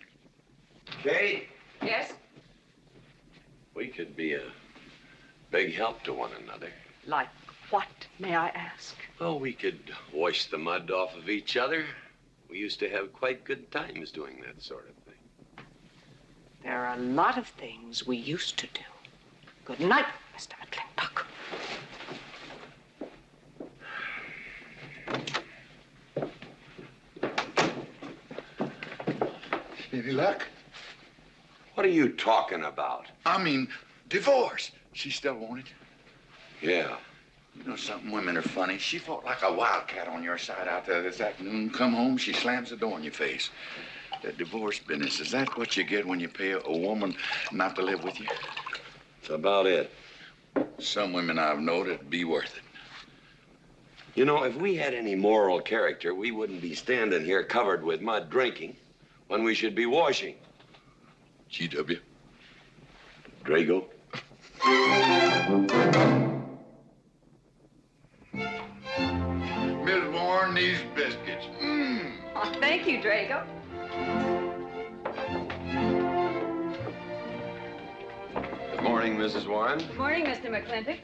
Kate, Yes? we could be a big help to one another. Like what, may I ask? Well, we could wash the mud off of each other. We used to have quite good times doing that sort of thing. There are a lot of things we used to do. Good night, Mr. McLintock. Any luck? What are you talking about? I mean, divorce. She still wanted it. Yeah. You know something? Women are funny. She fought like a wildcat on your side out there this afternoon. Come home, she slams the door in your face. That divorce business, is that what you get when you pay a woman not to live with you? That's about it. Some women I've known it'd be worth it. You know, if we had any moral character, we wouldn't be standing here covered with mud drinking when we should be washing. G.W. Drago. Miss Warren, these biscuits. Oh, thank you, Drago. Good morning, Mrs. Warren. Good morning, Mr. McLintock.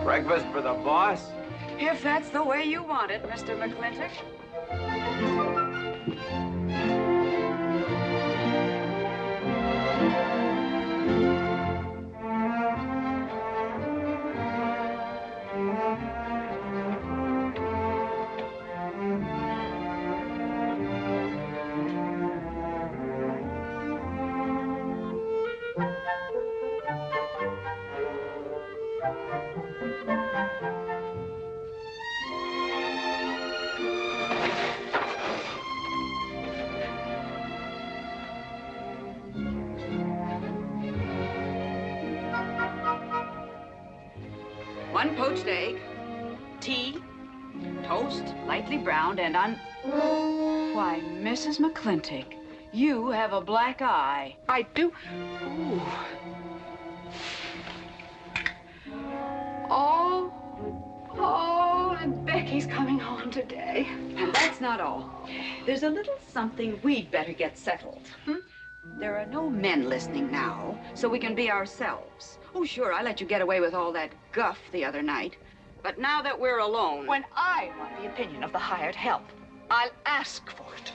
Breakfast for the boss? If that's the way you want it, Mr. McLintock. One poached egg, tea, toast, lightly browned, and Why, Mrs. McLintock, you have a black eye. I do. Ooh. Oh, and Becky's coming home today. And that's not all. There's a little something we'd better get settled. There are no men listening now, so we can be ourselves. Oh, sure, I let you get away with all that guff the other night. But now that we're alone... When I want the opinion of the hired help, I'll ask for it.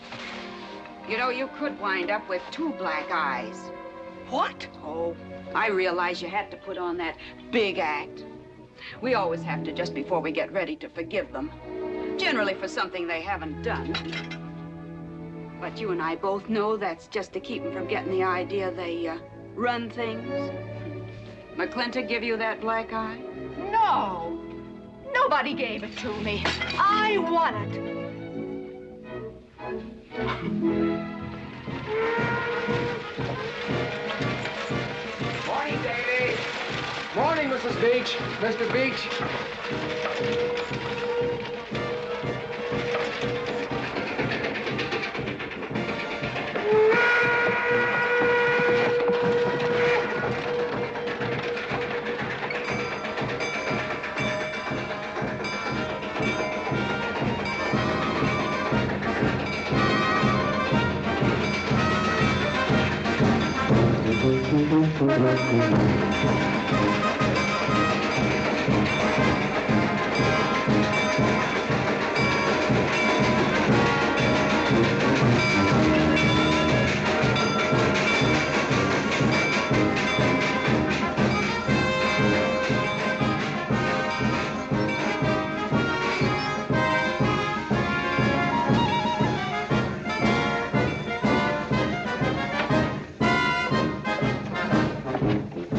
You know, you could wind up with 2 black eyes. What? Oh, I realize you had to put on that big act. We always have to just before we get ready to forgive them. Generally for something they haven't done. But you and I both know that's just to keep them from getting the idea they run things. McLintock give you that black eye? No! No. Nobody gave it to me. I won it. Morning, Davy. Morning, Mrs. Beach. Mr. Beach.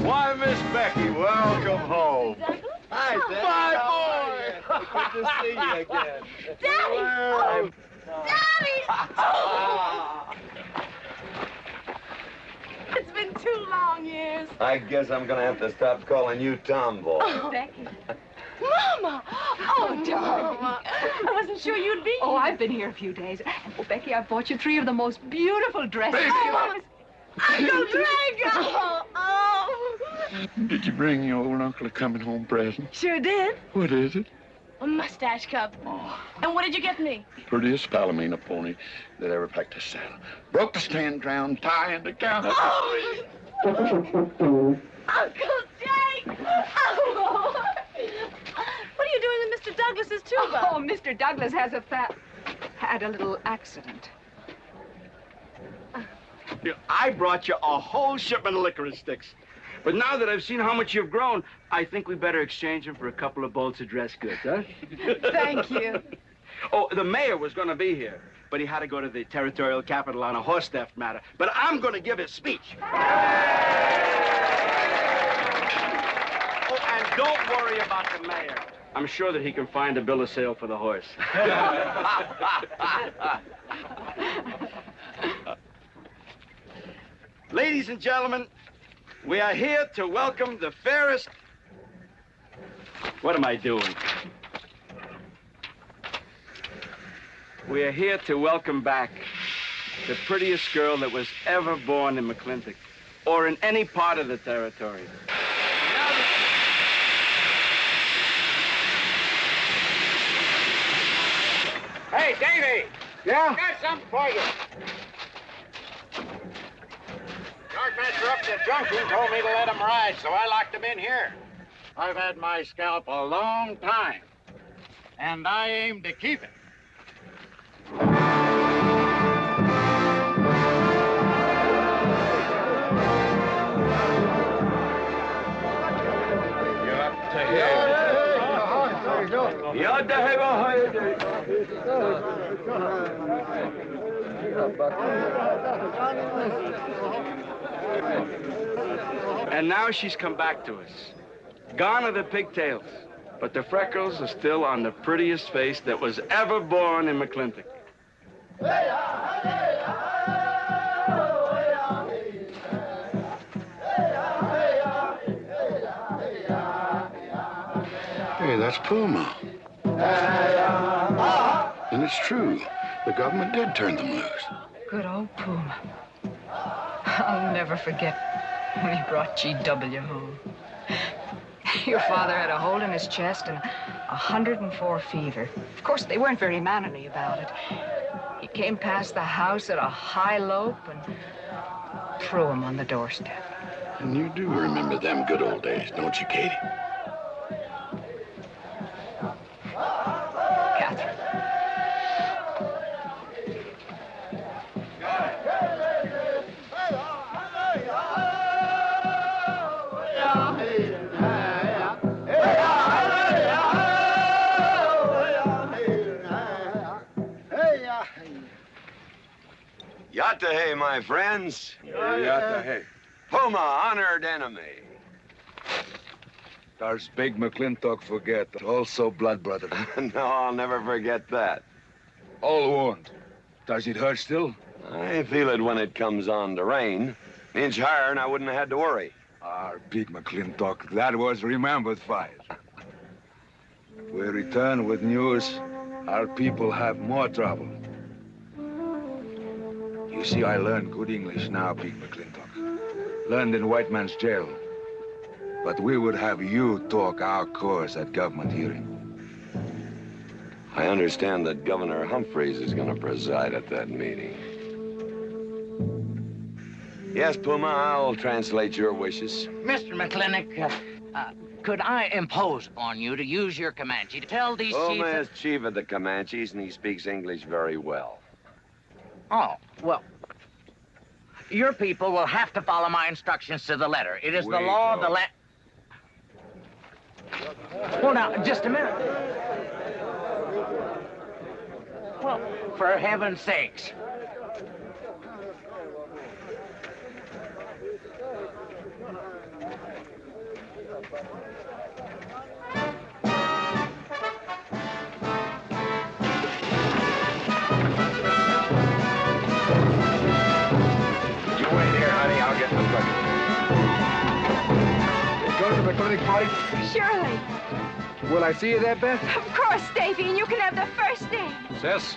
Why, Miss Becky, welcome home. Hi, My boy! Good to see you again. Daddy! Well, Daddy! Oh! It's been 2 long years. I guess I'm gonna have to stop calling you Tomboy. Oh, Becky. Mama! Oh, darling. Mama. I wasn't sure you'd be Oh, here. I've been here a few days. Oh, Becky, I bought you 3 of the most beautiful dresses. Oh, Mama. Uncle Drago! Oh! Did you bring your old uncle a coming home present? Sure did. What is it? A mustache cup. And what did you get me? Prettiest Palomino pony that ever packed a saddle. Broke the stand, drowned, tie, and the counter. Oh! Uncle Jake! Oh! What are you doing with Mr. Douglas's tuba? Oh, Mr. Douglas has had a little accident. I brought you a whole shipment of licorice sticks. But now that I've seen how much you've grown, I think we better exchange them for a couple of bolts of dress goods, huh? Thank you. Oh, the mayor was going to be here, but he had to go to the territorial capital on a horse theft matter. But I'm going to give his speech. Oh, and don't worry about the mayor. I'm sure that he can find a bill of sale for the horse. Ladies and gentlemen, we are here to welcome the fairest... What am I doing? We are here to welcome back the prettiest girl that was ever born in McLintock, or in any part of the territory. Hey, Davy! Yeah? Got something for you. Yardmaster up at the junction told me to let him ride, so I locked him in here. I've had my scalp a long time, and I aim to keep it. And now she's come back to us. Gone are the pigtails, but the freckles are still on the prettiest face that was ever born in McLintock. Hey, that's Puma. And it's true. The government did turn them loose. Good old Puma. I'll never forget when he brought G.W. home. Your father had a hole in his chest and 104 fever. Of course, they weren't very mannerly about it. He came past the house at a high lope and threw him on the doorstep. And you do remember them good old days, don't you, Katie? Catherine. Yatta-hey, my friends. Yatta-hey. Puma, honored enemy. Does Big McLintock forget? Also blood brother. No, I'll never forget that. All wound. Does it hurt still? I feel it when it comes on to rain. An inch higher and I wouldn't have had to worry. Big McLintock, that was remembered fight. We return with news. Our people have more trouble. You see, I learned good English now, Big McLintock. Learned in white man's jail. But we would have you talk our cause at government hearing. I understand that Governor Humphreys is going to preside at that meeting. Yes, Puma, I'll translate your wishes. Mr. McLintock, could I impose upon you to use your Comanche to tell these chiefs... Puma is chief of the Comanches, and he speaks English very well. Oh, well, your people will have to follow my instructions to the letter. It is the law of the land... Well, now, just a minute. Well, for heaven's sakes. You wait here, honey. I'll get the bucket. Go to the clinic party? Surely. Will I see you there, Beth? Of course, Davy, and you can have the first name. Sis?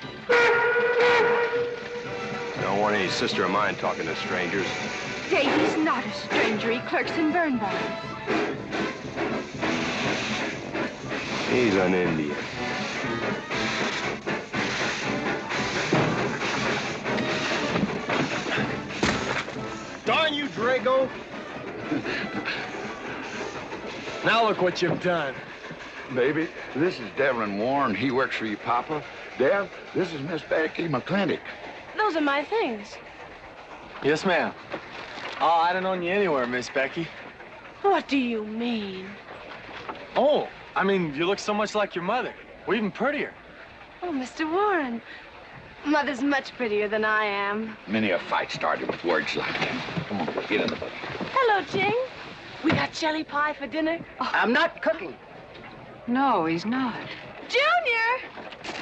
Don't want any sister of mine talking to strangers. Davy's not a stranger. He clerks in burn barns. He's an Indian. Darn you, Drago! Now look what you've done. Baby, this is Devlin Warren. He works for you, Papa. Dev, this is Miss Becky McLintock. Those are my things. Yes, ma'am. Oh, I don't own you anywhere, Miss Becky. What do you mean? Oh, I mean, you look so much like your mother. Or even prettier. Oh, Mr. Warren. Mother's much prettier than I am. Many a fight started with words like that. Come on, get in the boat. Hello, Ching. We got jelly pie for dinner. Oh. I'm not cooking. No, he's not. Junior!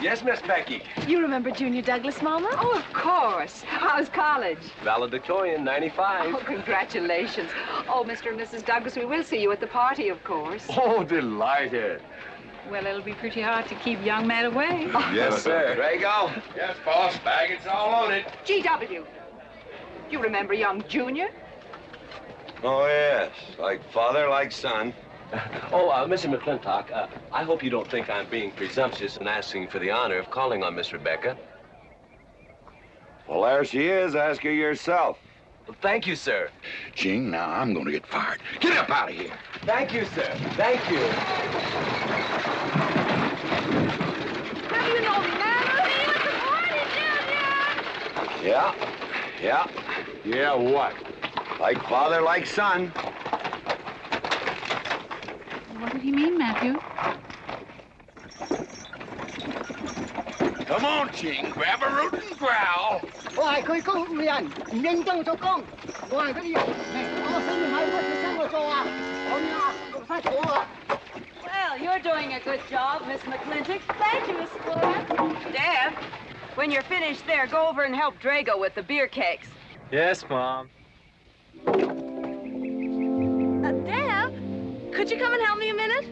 Yes, Miss Becky. You remember Junior Douglas, Mama? Oh, of course. How's college? Valedictorian, 95. Oh, congratulations. Oh, Mr. and Mrs. Douglas, we will see you at the party, of course. Oh, delighted. Well, it'll be pretty hard to keep young men away. Yes, sir. Drago? Yes, boss. Baggage all on it. G.W. You remember young Junior? Oh, yes. Like father, like son. Mr. McLintock, I hope you don't think I'm being presumptuous in asking for the honor of calling on Miss Rebecca. Well, there she is. Ask her yourself. Well, thank you, sir. Ching, now I'm going to get fired. Get up out of here. Thank you, sir. Thank you. Have you no manners? See you at the party, Junior! Yeah. Yeah, what? Like father, like son. What did he mean, Matthew? Come on, Ching. Grab a root and growl. Well, you're doing a good job, Miss McLintock. Thank you, Miss Flora. Deb, when you're finished there, go over and help Drago with the beer cakes. Yes, Mom. Deb, could you come and help me a minute?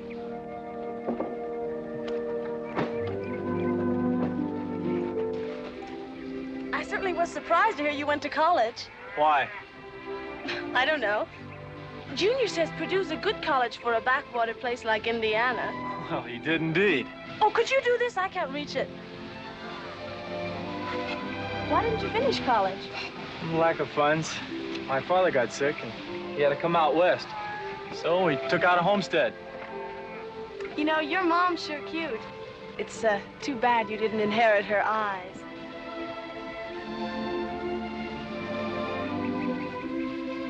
I certainly was surprised to hear you went to college. Why? I don't know. Junior says Purdue's a good college for a backwater place like Indiana. Well, he did indeed. Oh, could you do this? I can't reach it. Why didn't you finish college? Lack of funds. My father got sick, and he had to come out west. So he took out a homestead. You know, your mom's sure cute. It's too bad you didn't inherit her eyes.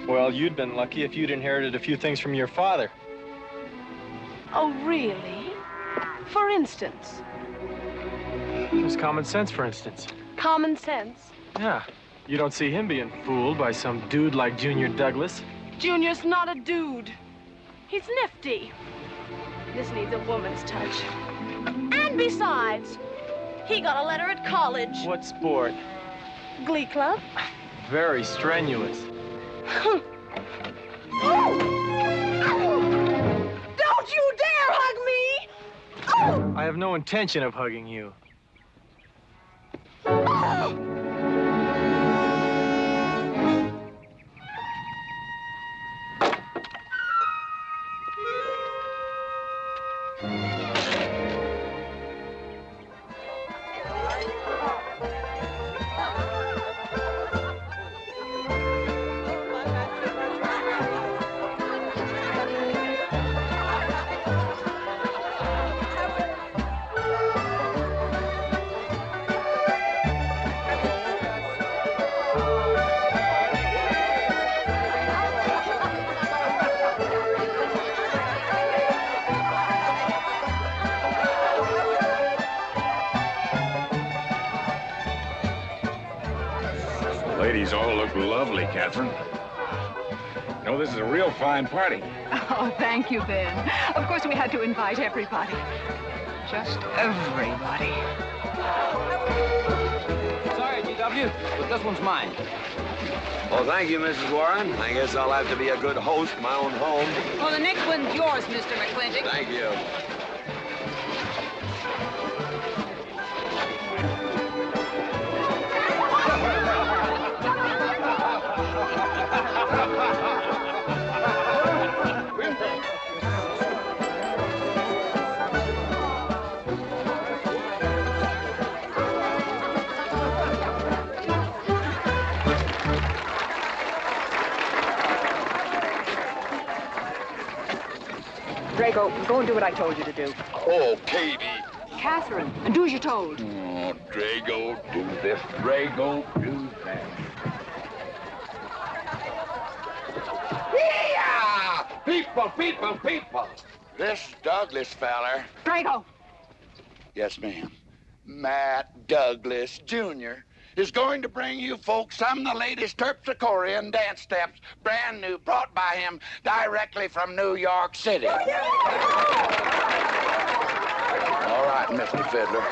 Well, you'd been lucky if you'd inherited a few things from your father. Oh, really? For instance? Just common sense, for instance. Common sense? Yeah. You don't see him being fooled by some dude like Junior Douglas. Junior's not a dude. He's nifty. This needs a woman's touch. And besides, he got a letter at college. What sport? Glee club. Very strenuous. Don't you dare hug me! I have no intention of hugging you. Ladies all look lovely, Catherine. You know, this is a real fine party. Oh, thank you, Ben. Of course, we had to invite everybody. Just everybody. Sorry, GW, but this one's mine. Well, thank you, Mrs. Warren. I guess I'll have to be a good host in my own home. Well, the next one's yours, Mr. McLintock. Thank you. Drago, go and do what I told you to do. Oh, Katie. Catherine, and do as you're told. Oh, Drago, do this. Drago, do that. Yeah! People, people, people. This Douglas feller. Drago! Yes, ma'am. Matt Douglas, Jr. is going to bring you folks some of the latest terpsichorean dance steps, brand new, brought by him directly from New York City. All right, Mr. Fiddler.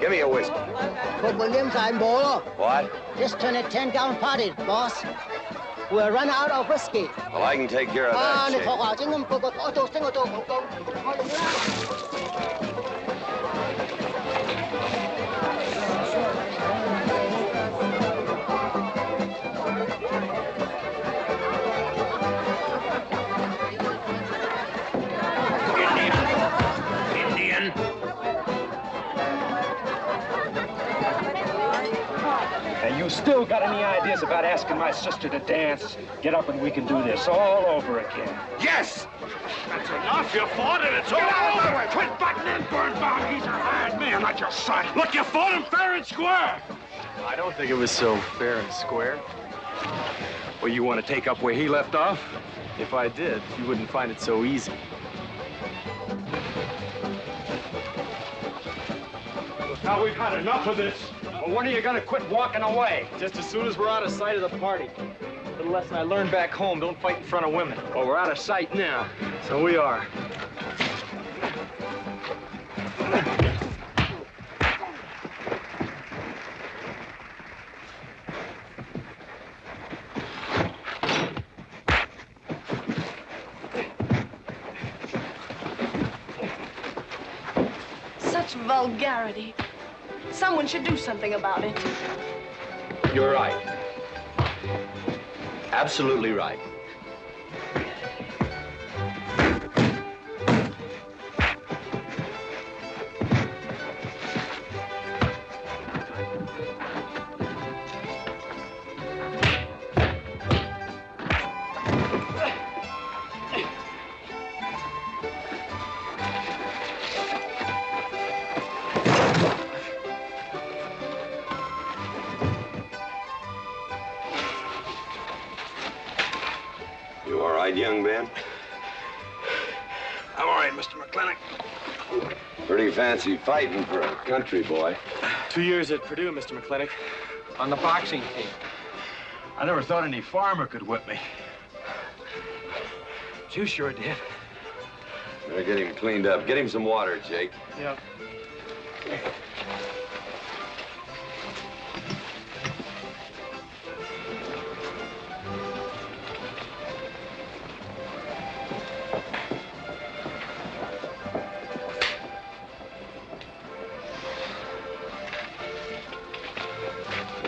Give me a whiskey. Put Williams on board. What? Just turn a 10-gallon party, boss. We'll run out of whiskey. Well, I can take care of that, Shane. Indian. And you still got any ideas about asking my sister to dance? Get up and we can do this all over again. Yes! That's enough. You fought it. It's all over. Quit butting in, Birnbaum. He's a hired man, not your son. Look, you fought him fair and square. I don't think it was so fair and square. Well, you want to take up where he left off? If I did, you wouldn't find it so easy. Now we've had enough of this. Well, when are you gonna quit walking away? Just as soon as we're out of sight of the party. The lesson I learned back home, don't fight in front of women. Well, we're out of sight now. So we are. Such vulgarity. Someone should do something about it. You're right. Absolutely right. young man? I'm all right, Mr. McLintock. Pretty fancy fighting for a country boy. 2 years at Purdue, Mr. McLintock, on the boxing team. I never thought any farmer could whip me. You sure did. Better get him cleaned up. Get him some water, Jake. Yeah.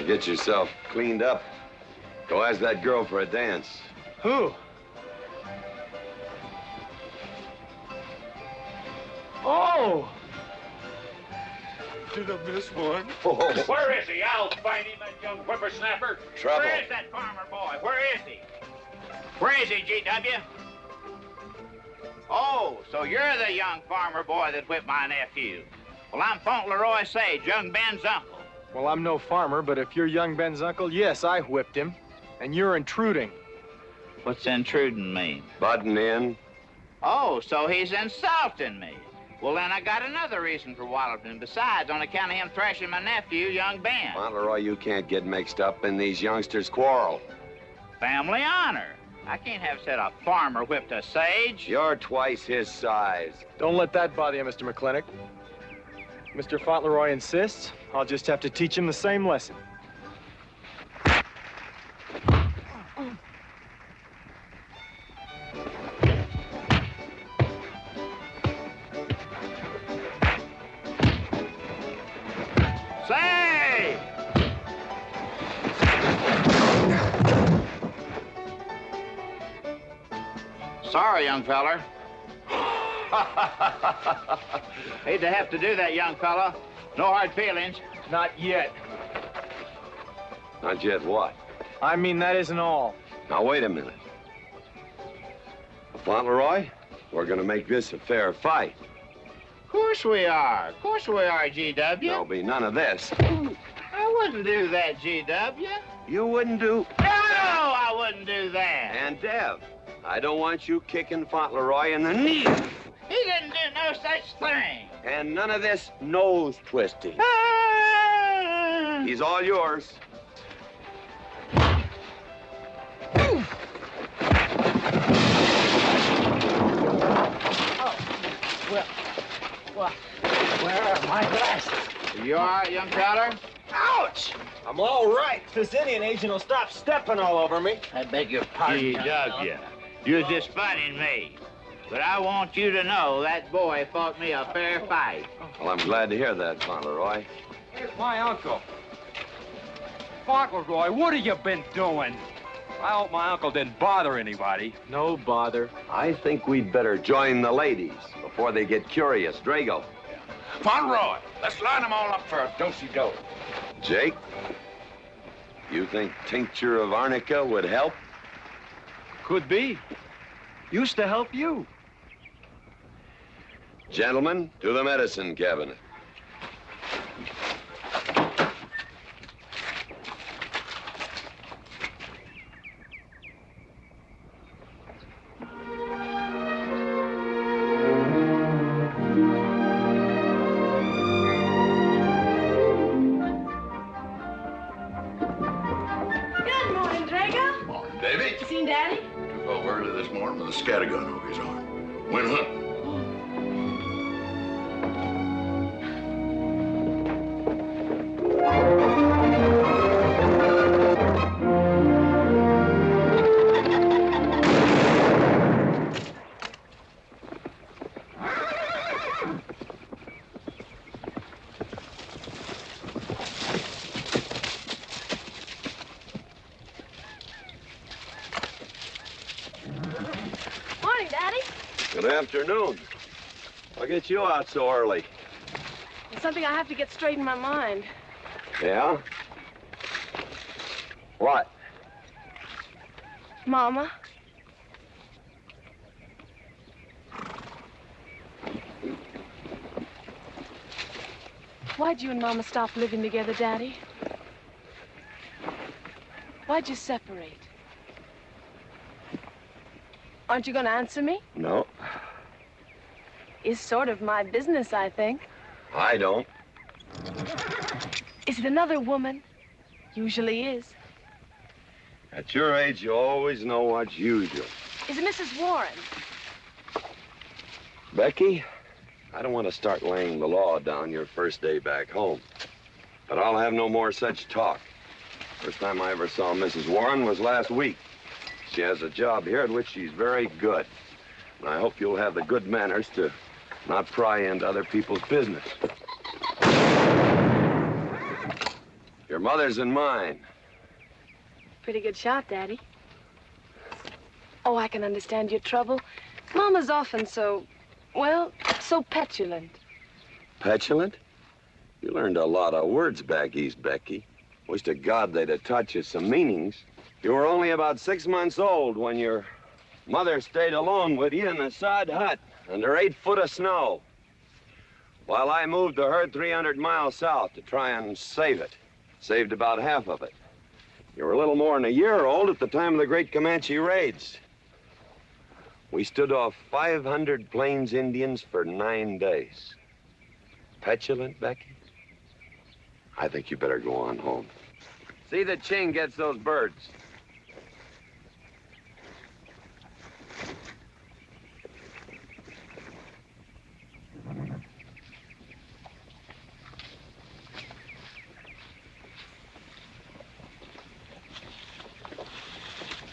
Get yourself cleaned up. Go ask that girl for a dance. Who? Oh! Did I miss one? Oh. Where is he? I'll find him, that young whippersnapper. Trouble. Where is that farmer boy? Where is he? Where is he, G.W.? Oh, so you're the young farmer boy that whipped my nephew. Well, I'm Fauntleroy Sage, young Ben's uncle. Well, I'm no farmer, but if you're young Ben's uncle, yes, I whipped him. And you're intruding. What's intruding mean? Butting in. Oh, so he's insulting me. Well, then I got another reason for walloping him. Besides, on account of him thrashing my nephew, young Ben. Fauntleroy, you can't get mixed up in these youngsters' quarrel. Family honor. I can't have said a farmer whipped a sage. You're twice his size. Don't let that bother you, Mr. McLintock. Mr. Fauntleroy insists. I'll just have to teach him the same lesson. Say! Sorry, young feller. Hate to have to do that, young fella. No hard feelings. Not yet. Not yet what? I mean, that isn't all. Now, wait a minute. Fauntleroy, we're gonna make this a fair fight. Of course we are. Of course we are, G.W. There'll be none of this. I wouldn't do that, G.W. You wouldn't do... No, I wouldn't do that. And Dev, I don't want you kicking Fauntleroy in the knee. He didn't do no such thing. And none of this nose twisting. He's all yours. Well, where are my glasses? You all right, young feller? Ouch! I'm all right. This Indian agent will stop stepping all over me. I beg your pardon. G.W., you're just funning me. But I want you to know that boy fought me a fair fight. Well, I'm glad to hear that, Fauntleroy. Here's my uncle. Fauntleroy, what have you been doing? I hope my uncle didn't bother anybody. No bother. I think we'd better join the ladies before they get curious. Drago. Fauntleroy, let's line them all up for a do-si-do. Jake, you think tincture of arnica would help? Could be. Used to help you. Gentlemen, to the medicine cabinet. Good morning, Drago. Morning, Davy. You seen Daddy? Took off early this morning with a scattergun over his arm. Went hunting. Morning, Daddy. Good afternoon. I'll get you out so early. There's something I have to get straight in my mind. Yeah? What? Mama. Why'd you and Mama stop living together, Daddy? Why'd you separate? Aren't you going to answer me? No, It's sort of my business, I think. I don't. Is it another woman? Usually is. At your age, you always know what's usual. Is it Mrs. Warren? Becky, I don't want to start laying the law down your first day back home. But I'll have no more such talk. First time I ever saw Mrs. Warren was last week. She has a job here at which she's very good. And I hope you'll have the good manners to not pry into other people's business. Your mother's and mine. Pretty good shot, Daddy. Oh, I can understand your trouble. Mama's often so, well, so petulant. Petulant? You learned a lot of words back east, Becky. Wish to God they'd have taught you some meanings. You were only about 6 months old when your mother stayed alone with you in a sod hut under 8 foot of snow, while I moved the herd 300 miles south to try and save it. Saved about half of it. You were a little more than a year old at the time of the great Comanche raids. We stood off 500 Plains Indians for 9 days. Petulant, Becky? I think you better go on home. See that Ching gets those birds.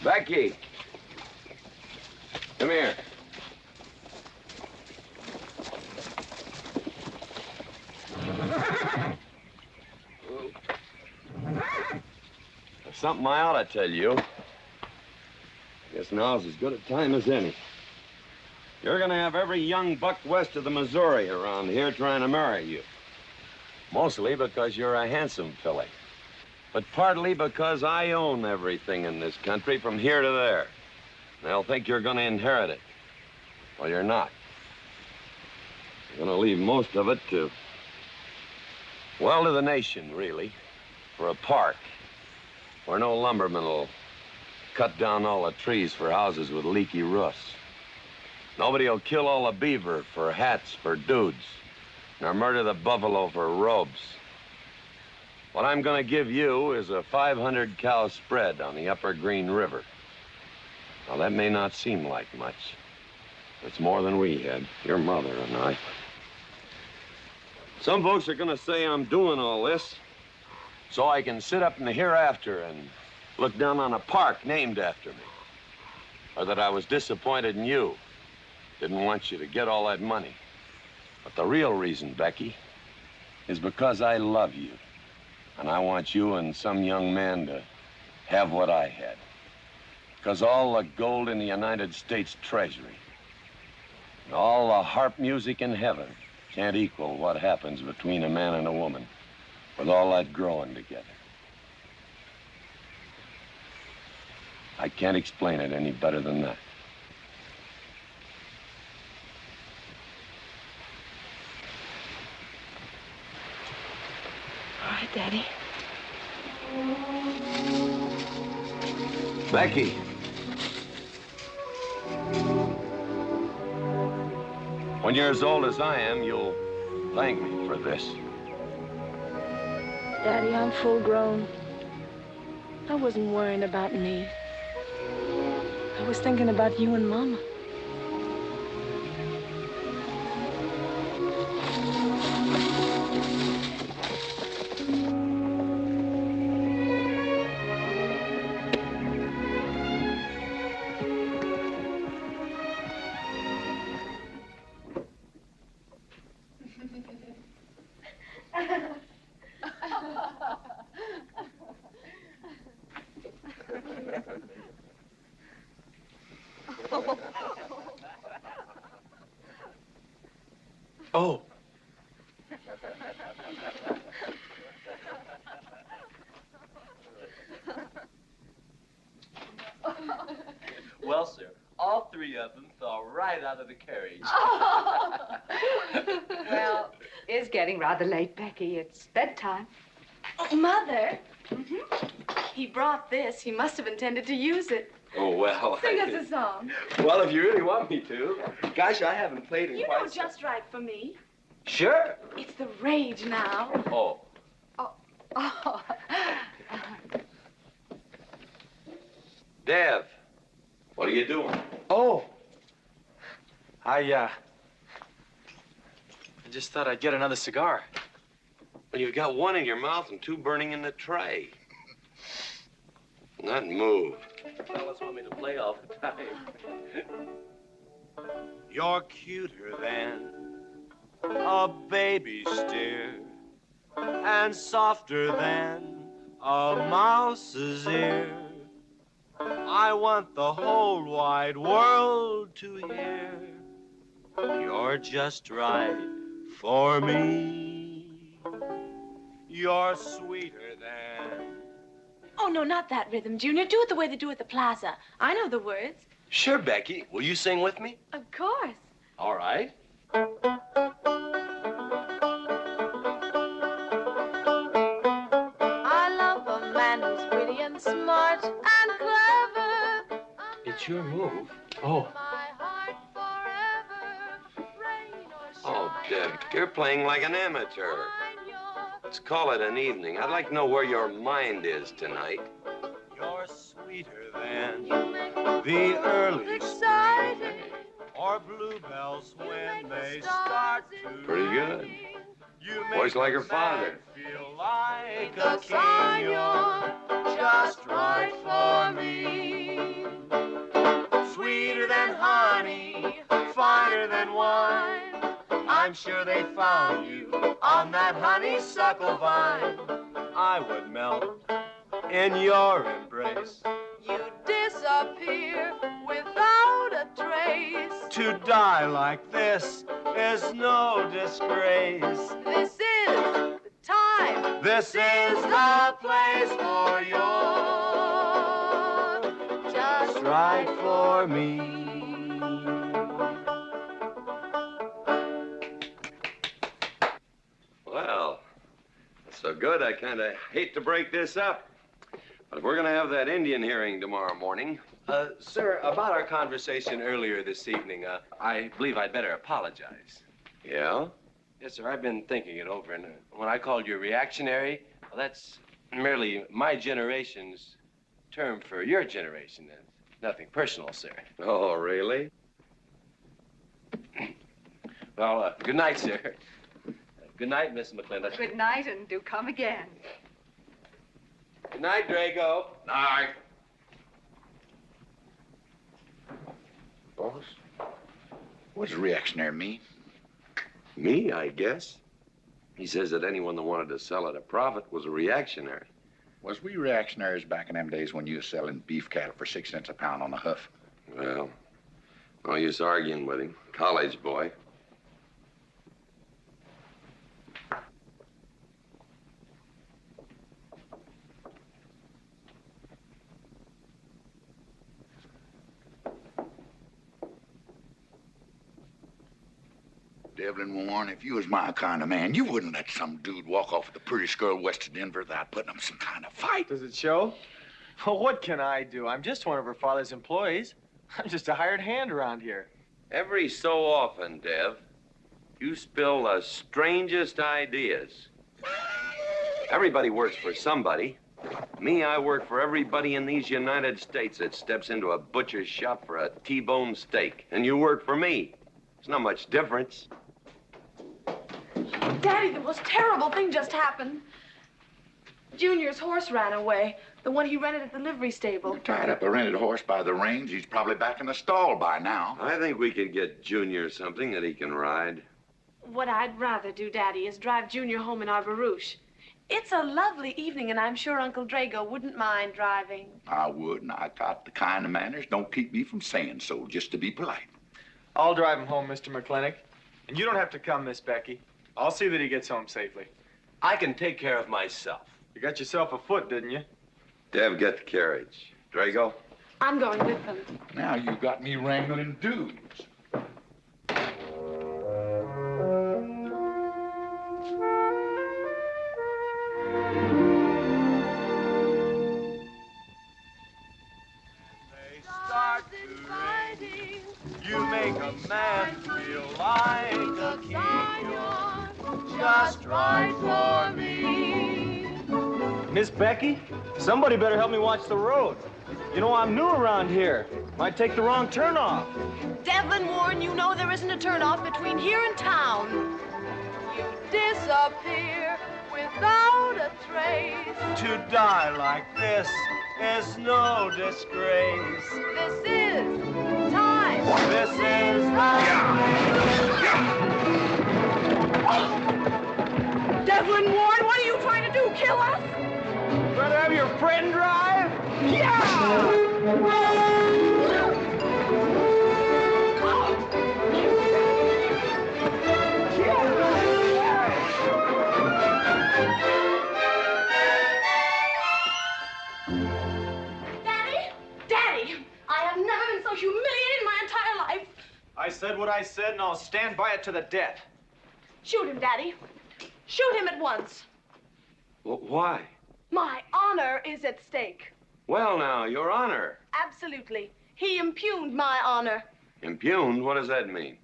Becky, come here. There's something I ought to tell you. Guess now's as good a time as any. You're gonna have every young buck west of the Missouri around here trying to marry you. Mostly because you're a handsome filly. But partly because I own everything in this country from here to there. They'll think you're gonna inherit it. Well, you're not. You're gonna leave most of it to, well, to the nation, really. For a park where no lumberman will cut down all the trees for houses with leaky roofs. Nobody will kill all the beaver for hats for dudes, nor murder the buffalo for robes. What I'm gonna give you is a 500-cow spread on the upper Green River. Now, that may not seem like much. It's more than we had, your mother and I. Some folks are gonna say I'm doing all this so I can sit up in the hereafter and look down on a park named after me. Or that I was disappointed in you. Didn't want you to get all that money. But the real reason, Becky, is because I love you. And I want you and some young man to have what I had. Because all the gold in the United States Treasury and all the harp music in heaven can't equal what happens between a man and a woman with all that growing together. I can't explain it any better than that. All right, Daddy. Becky. When you're as old as I am, you'll thank me for this. Daddy, I'm full grown. I wasn't worrying about me. I was thinking about you and Mama. Oh. Well, sir, all 3 of them fell right out of the carriage. Well, it's getting rather late, Becky. It's bedtime. Oh, Mother. He brought this. He must have intended to use it. Oh, well. Sing us a song. Well, if you really want me to. Gosh, I haven't played in You quite know just right for me. Sure. It's the rage now. Oh. Oh. Dev, what are you doing? Oh. I just thought I'd get another cigar. Well, you've got one in your mouth and two burning in the tray. Not move. Fellas want me to play all the time. You're cuter than a baby steer and softer than a mouse's ear. I want the whole wide world to hear. You're just right for me. You're sweeter than... Oh, no, not that rhythm, Junior. Do it the way they do at the plaza. I know the words. Sure, Becky. Will you sing with me? Of course. All right. I love a man who's witty and smart and clever. It's your move. Oh. Oh, Dev, you're playing like an amateur. Let's call it an evening. I'd like to know where your mind is tonight. You're sweeter than the early spring or bluebells when they start to Pretty good. You Voice like her make father. feel like a king. You're just right for me. Sweeter than honey, finer than wine. I'm sure they found you on that honeysuckle vine. I would melt in your embrace. You disappear without a trace. To die like this is no disgrace. This is the time. This is the place for you. Just Right for me. Well, that's so good, I kind of hate to break this up. But if we're going to have that Indian hearing tomorrow morning... Sir, about our conversation earlier this evening, I believe I'd better apologize. Yeah? Yes, sir. I've been thinking it over, and when I called you reactionary, well, that's merely my generation's term for your generation. Nothing personal, sir. Oh, really? Well, good night, sir. Good night, Miss McLintock. Good night, and do come again. Good night, Drago. Night. Boss, what does reactionary mean? Me, I guess. He says that anyone that wanted to sell at a profit was a reactionary. Was we reactionaries back in them days when you was selling beef cattle for 6 cents a pound on the hoof? Well, no use arguing with him. College boy. Devlin Warren, if you was my kind of man, you wouldn't let some dude walk off with the prettiest girl west of Denver without putting up some kind of fight. Does it show? Well, what can I do? I'm just one of her father's employees. I'm just a hired hand around here. Every so often, Dev, you spill the strangest ideas. Everybody works for somebody. Me, I work for everybody in these United States that steps into a butcher's shop for a T-bone steak. And you work for me. There's not much difference. Daddy, the most terrible thing just happened. Junior's horse ran away. The one he rented at the livery stable. Tied up a rented horse by the reins. He's probably back in the stall by now. I think we could get Junior something that he can ride. What I'd rather do, Daddy, is drive Junior home in our barouche. It's a lovely evening, and I'm sure Uncle Drago wouldn't mind driving. I would, and I got the kind of manners don't keep me from saying so, just to be polite. I'll drive him home, Mr. McLintock. And you don't have to come, Miss Becky. I'll see that he gets home safely. I can take care of myself. You got yourself a foot, didn't you? Dev, get the carriage. Drago? I'm going with them. Now you got me wrangling dudes. right for me. Miss Becky, somebody better help me watch the road. You know, I'm new around here. Might take the wrong turnoff. Devlin Warren, you know there isn't a turnoff between here and town. You disappear without a trace. To die like this is no disgrace. This is time. This is Devlin Warren, what are you trying to do? Kill us? Rather have your friend drive? Daddy, I have never been so humiliated in my entire life. I said what I said, and I'll stand by it to the death. Shoot him, Daddy. Shoot him at once. Why? My honor is at stake. Well, now, Your Honor. Absolutely. He impugned my honor. Impugned? What does that mean?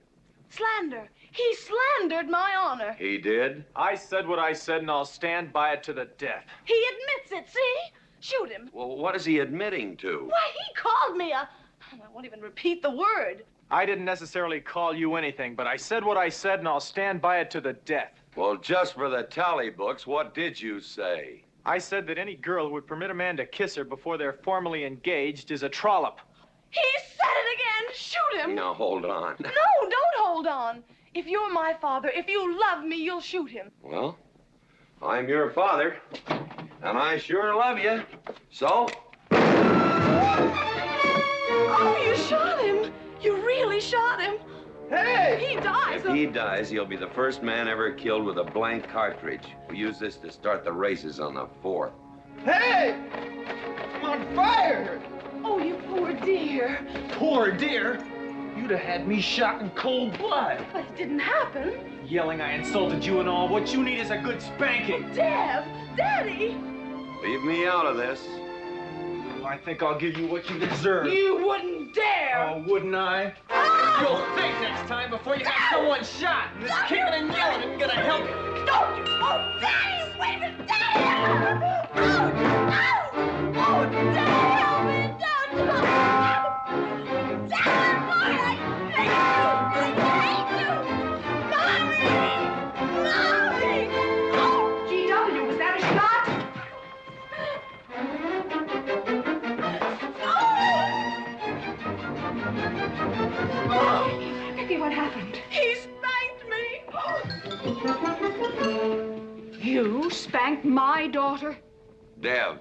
Slander. He slandered my honor. He did? I said what I said, and I'll stand by it to the death. He admits it, see? Shoot him. Well, what is he admitting to? Why, he called me a... I won't even repeat the word. I didn't necessarily call you anything, but I said what I said, and I'll stand by it to the death. Well, just for the tally books, what did you say? I said that any girl who would permit a man to kiss her before they're formally engaged is a trollop. He said it again. Shoot him. Now, hold on. No, don't hold on. If you're my father, if you love me, you'll shoot him. Well, I'm your father, and I sure love you. So? Oh, you shot him. You really shot him. Hey! He dies. If he dies, he'll be the first man ever killed with a blank cartridge. We use this to start the races on the 4th. Hey! I'm on fire! Oh, you poor dear. Poor dear? You'd have had me shot in cold blood. But it didn't happen. Yelling I insulted you and all. What you need is a good spanking. Dev! Daddy! Leave me out of this. I think I'll give you what you deserve. You wouldn't dare! Oh, wouldn't I? You'll think next time before you have someone shot. And this kicking and yelling isn't gonna help you. Don't you! Oh, Daddy! Wait a minute! Daddy! Oh, oh, Daddy! Help me! Don't! Daddy, boy, I hate you! Mommy! Mommy! Oh, G.W., was that a shot? Becky, what happened? He spanked me! You spanked my daughter? Dev.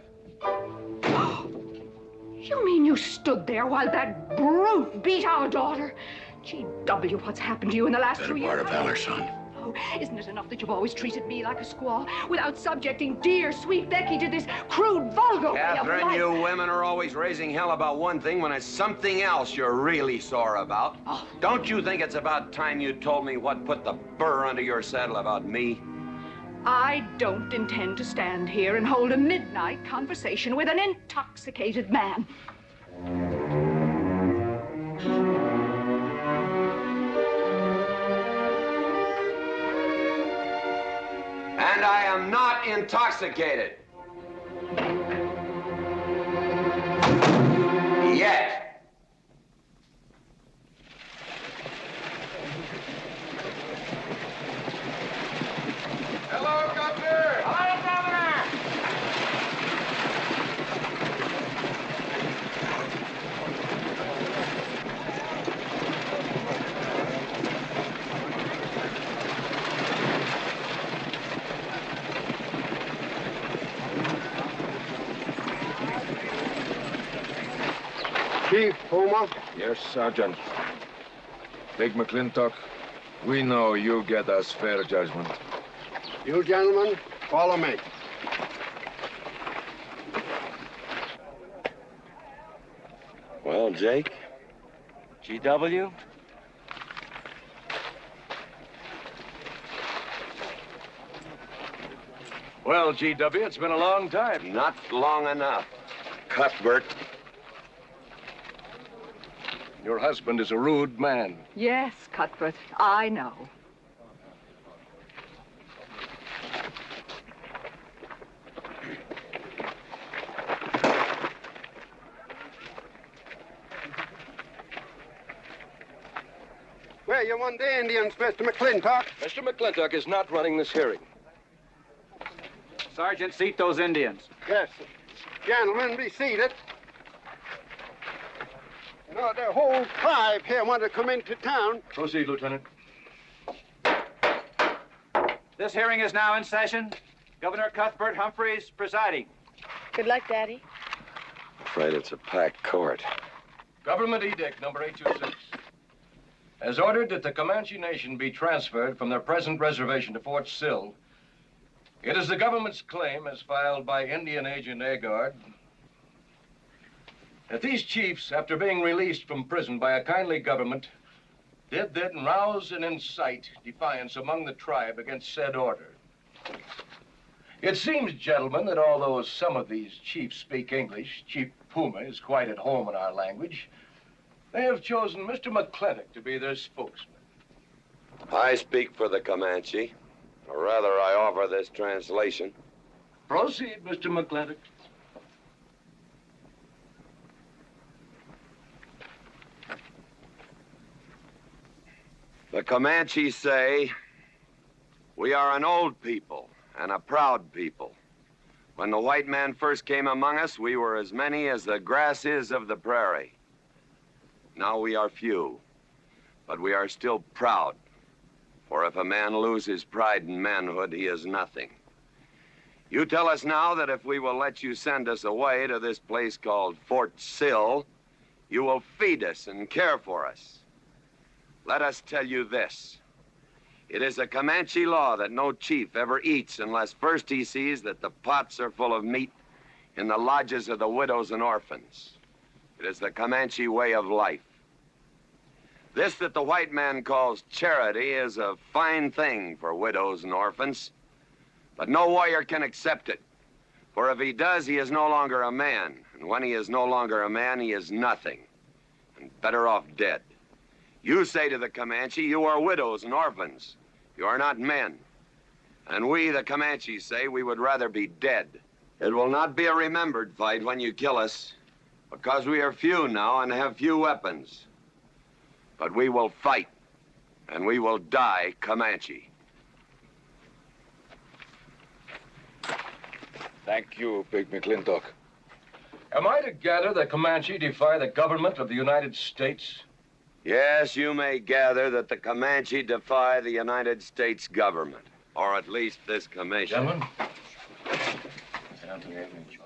You mean you stood there while that brute beat our daughter? G.W., what's happened to you in the last 2 years? Part of valor, son. Oh, isn't it enough that you've always treated me like a squaw without subjecting dear, sweet Becky to this crude, vulgar way of Catherine, life? you women are always raising hell about one thing when it's something else you're really sore about. Oh. Don't you think it's about time you told me what put the burr under your saddle about me? I don't intend to stand here and hold a midnight conversation with an intoxicated man. And I am not intoxicated. Yet. Hello, Governor! Hello, Governor! Chief Puma? Yes, Sergeant. Big McLintock, we know you get us fair judgment. You gentlemen, follow me. Well, Jake? G.W.? Well, G.W., it's been a long time. Not long enough. Cuthbert. Your husband is a rude man. Yes, Cuthbert, I know. you want the Indians, Mr. McLintock? Mr. McLintock is not running this hearing. Sergeant, seat those Indians. Yes. Gentlemen, be seated. You know, the whole tribe here want to come into town. Proceed, Lieutenant. This hearing is now in session. Governor Cuthbert Humphreys presiding. Good luck, Daddy. Afraid it's a packed court. Government Edict number 826 has ordered that the Comanche Nation be transferred from their present reservation to Fort Sill. It is the government's claim, as filed by Indian Agent Agard, that these chiefs, after being released from prison by a kindly government, did then rouse and incite defiance among the tribe against said order. It seems, gentlemen, that although some of these chiefs speak English, Chief Puma is quite at home in our language, they have chosen Mr. McLintock to be their spokesman. I speak for the Comanche. Or rather, I offer this translation. Proceed, Mr. McLintock. The Comanche say, we are an old people and a proud people. When the white man first came among us, we were as many as the grass is of the prairie. Now we are few, but we are still proud. For if a man loses pride in manhood, he is nothing. You tell us now that if we will let you send us away to this place called Fort Sill, you will feed us and care for us. Let us tell you this. It is a Comanche law that no chief ever eats unless first he sees that the pots are full of meat in the lodges of the widows and orphans. It is the Comanche way of life. This that the white man calls charity is a fine thing for widows and orphans, but no warrior can accept it. For if he does, he is no longer a man. And when he is no longer a man, he is nothing, and better off dead. You say to the Comanche, you are widows and orphans. You are not men. And we, the Comanche, say we would rather be dead. It will not be a remembered fight when you kill us, because we are few now and have few weapons. But we will fight, and we will die Comanche. Thank you, Big McLintock. Am I to gather that Comanche defy the government of the United States? Yes, you may gather that the Comanche defy the United States government, or at least this commission. Gentlemen, I don't think I have any choice.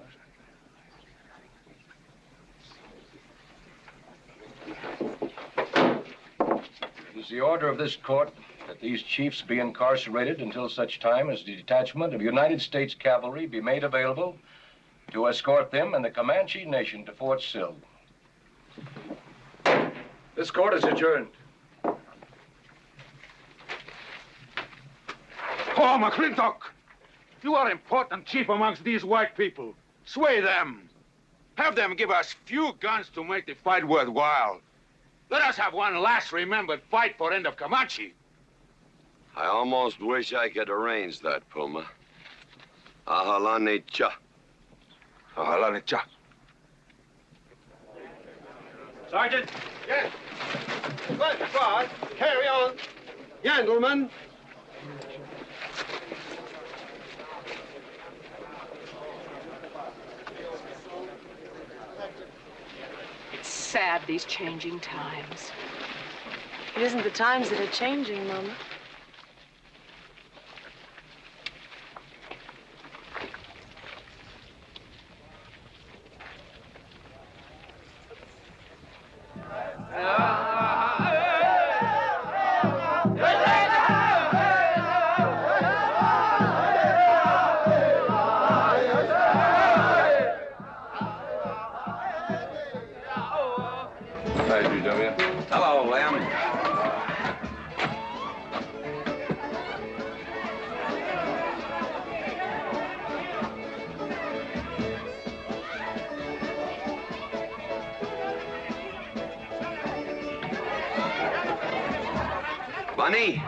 It is the order of this court that these chiefs be incarcerated until such time as the detachment of United States cavalry be made available to escort them and the Comanche Nation to Fort Sill. This court is adjourned. Oh, McLintock! You are important chief amongst these white people. Sway them. Have them give us few guns to make the fight worthwhile. Let us have one last remembered fight for end of Comanche. I almost wish I could arrange that, Puma. Ahalani cha. Ahalani cha. Sergeant. Yes. Good God. Carry on. Gentlemen. It's sad, these changing times. It isn't the times that are changing, Mama. Hello, Lem. Bunny?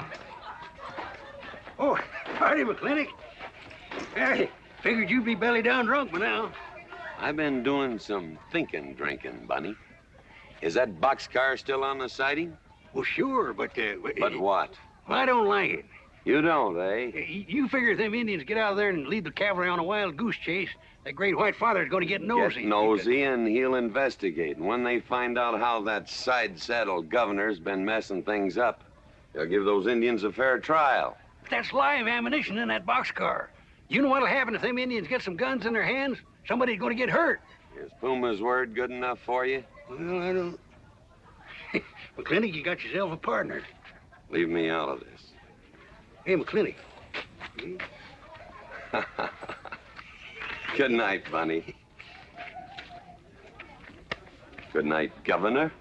Oh, howdy, McLintock. Hey, figured you'd be belly down drunk by now. I've been doing some drinking, Bunny. Is that boxcar still on the siding? Well, sure, but... But what? Well, I don't like it. You don't, eh? You figure if them Indians get out there and lead the cavalry on a wild goose chase, that great white father's going to get nosy. Get nosy, and he'll investigate. And when they find out how that side-saddled governor's been messing things up, they'll give those Indians a fair trial. That's live ammunition in that boxcar. You know what'll happen if them Indians get some guns in their hands? Somebody's going to get hurt. Is Puma's word good enough for you? Well, I don't... McLintock, you got yourself a partner. Leave me out of this. Hey, McLintock. Good night, Bunny. Good night, Governor.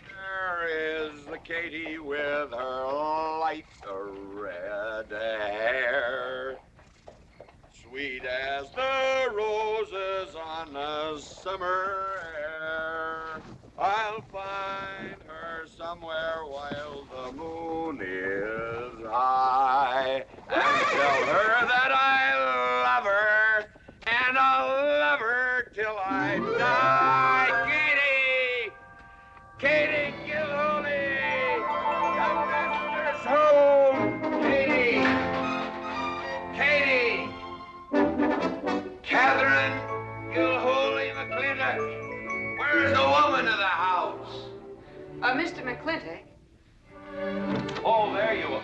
There is the Katie with her light red hair, sweet as the roses on a summer air. I'll find her somewhere while the moon is high and tell her that I love her, and I'll love her till I die. Katie Gilhooly, the master's home. Katie, Catherine Gilhooly McLintock, where is the woman of the house? Mr. McLintock. Oh, there you are.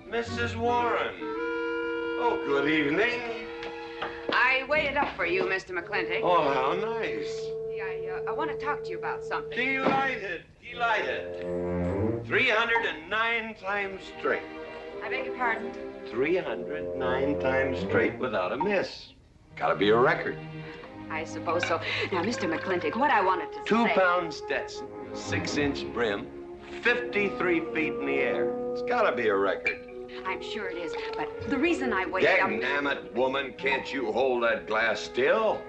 Mrs. Warren. Oh, good evening. I waited up for you, Mr. McLintock. Oh, how nice. I want to talk to you about something. Delighted, delighted. 309 times straight. I beg your pardon? 309 times straight without a miss. Gotta be a record. I suppose so. Now, Mr. McLintock, what I wanted to say... 2-pound Stetson, 6-inch brim, 53 feet in the air. It's gotta be a record. I'm sure it is, but the reason I waited up... Dagnammit, woman, can't you hold that glass still?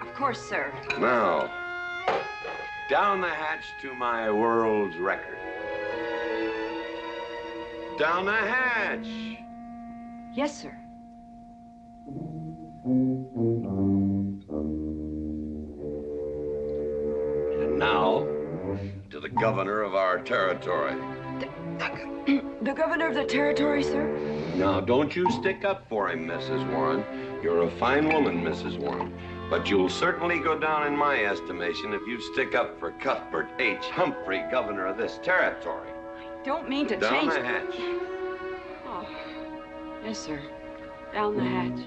Of course, sir. Now, down the hatch to my world's record. Down the hatch. Yes, sir. And now, to the governor of our territory. The governor of the territory, sir? Now, don't you stick up for him, Mrs. Warren. You're a fine woman, Mrs. Warren. But you'll certainly go down in my estimation if you stick up for Cuthbert H. Humphrey, governor of this territory. I don't mean to Down change... the hatch. Oh, yes, sir. Down the hatch.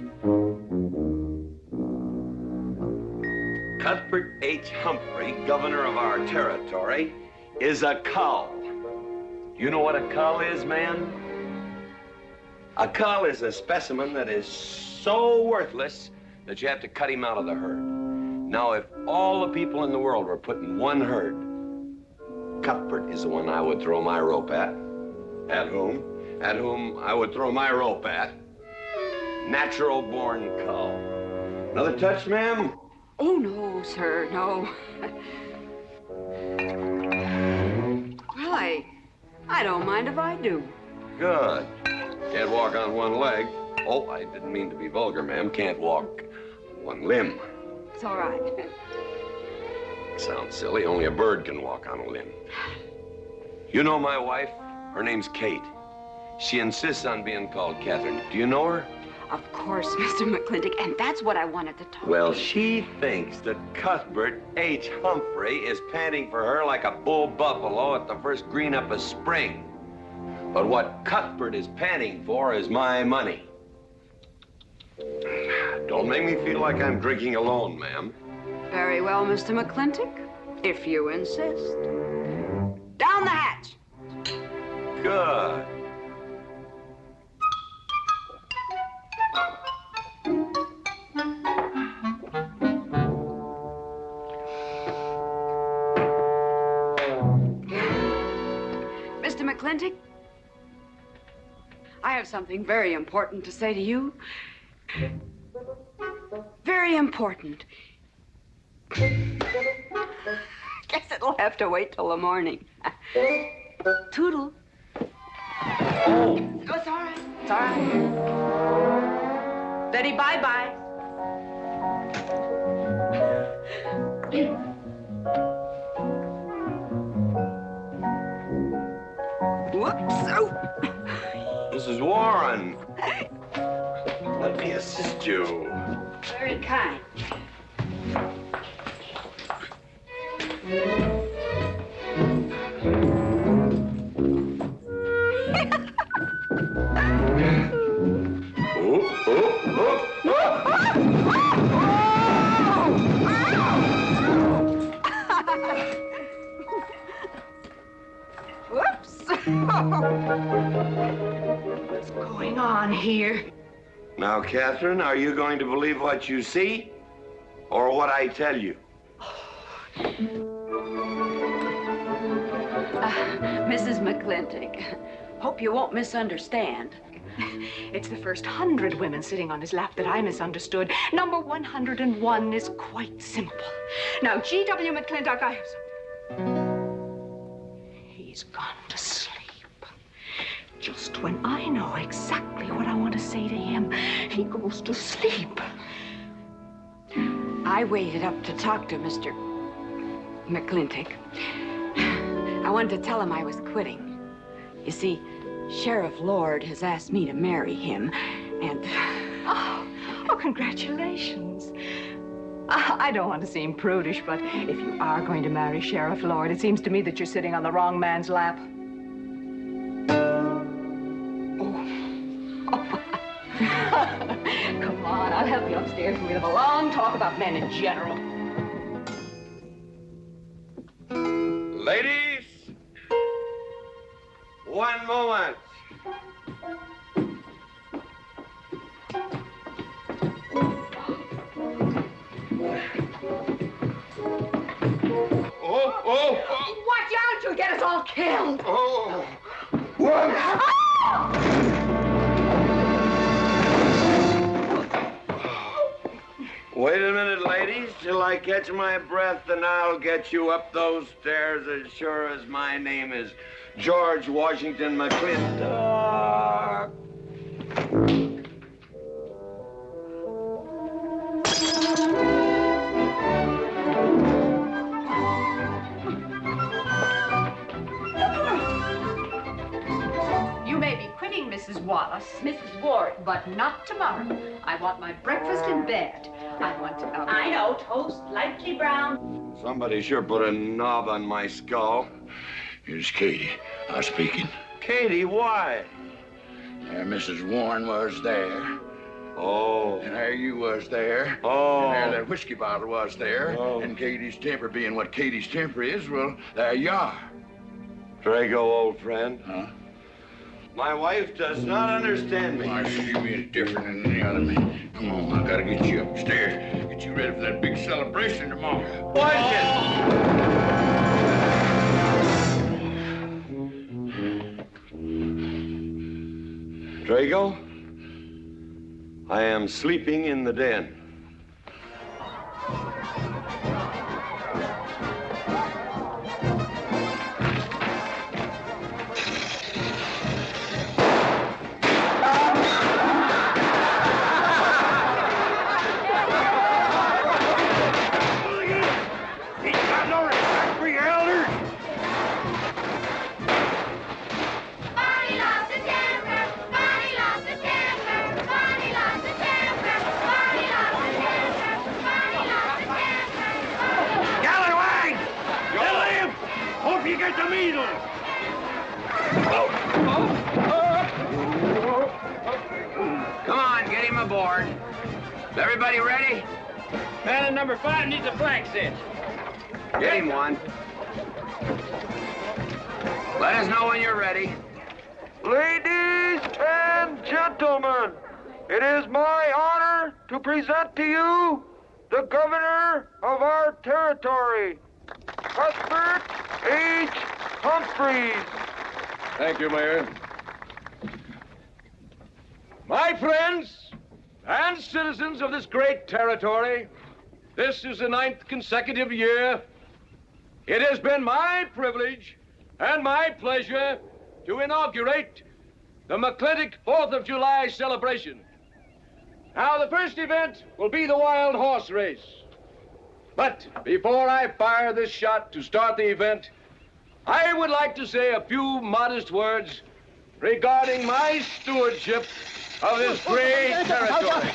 Cuthbert H. Humphrey, governor of our territory, is a cull. You know what a cull is, man? A cull is a specimen that is so worthless that you have to cut him out of the herd. Now, if all the people in the world were put in one herd, Cuthbert is the one I would throw my rope at. At whom I would throw my rope at. Natural-born cull. Another touch, ma'am? Oh, no, sir, no. Well, I don't mind if I do. Good. Can't walk on one leg. Oh, I didn't mean to be vulgar, ma'am. Can't walk one limb. It's all right. Sounds silly. Only a bird can walk on a limb. You know my wife? Her name's Kate. She insists on being called Catherine. Do you know her? Of course, Mr. McLintock, and that's what I wanted to talk Well, to you. she thinks that Cuthbert H. Humphrey is panting for her like a bull buffalo at the first green up of spring. But what Cuthbert is panting for is my money. Don't make me feel like I'm drinking alone, ma'am. Very well, Mr. McLintock, if you insist. Down the hatch. Good. Mr. McLintock, I have something very important to say to you. Very important. Guess it'll have to wait till the morning. Toodle. Oh, it's all right. It's all right. Betty, bye-bye. Mrs. Warren, let me assist you. Very kind. Whoops. What's going on here? Now, Catherine, are you going to believe what you see or what I tell you? Mrs. McLintock, hope you won't misunderstand. It's the first 100 women sitting on his lap that I misunderstood. Number 101 is quite simple. Now, G.W. McLintock, I have something. He's gone to sleep. Just when I know exactly what I want to say to him, he goes to sleep. I waited up to talk to Mr. McLintock. I wanted to tell him I was quitting. You see, Sheriff Lord has asked me to marry him, and... Oh, congratulations. I don't want to seem prudish, but if you are going to marry Sheriff Lord, it seems to me that you're sitting on the wrong man's lap. Come on, I'll help you upstairs and we'll have a long talk about men in general. Ladies, one moment. Oh! Watch out, you'll get us all killed! Oh! Wait a minute, ladies, till I catch my breath, and I'll get you up those stairs as sure as my name is George Washington McLintock. You may be quitting, Mrs. Wallace. Mrs. Ward. But not tomorrow. I want my breakfast in bed. I want to... I know. Toast, lightly brown. Somebody sure put a knob on my skull. Here's Katie, speaking. Katie, why? There Mrs. Warren was there. Oh. And there you was there. Oh. And there that whiskey bottle was there. Oh. And Katie's temper being what Katie's temper is, well, there you are. Drago, old friend. Huh? My wife does not understand me. Why, she means different than any other man. Come on, I gotta get you upstairs. Get you ready for that big celebration tomorrow. What is it? Drago, I am sleeping in the den. Come on, get him aboard. Is everybody ready? Man in number 5 needs a flank cinch. Get him one. Let us know when you're ready. Ladies and gentlemen, it is my honor to present to you the governor of our territory, Cuthbert H. Humphreys. Thank you, Mayor. My friends and citizens of this great territory, this is the 9th consecutive year. It has been my privilege and my pleasure to inaugurate the McLintock 4th of July celebration. Now, the first event will be the wild horse race. But before I fire this shot to start the event, I would like to say a few modest words regarding my stewardship of this great territory.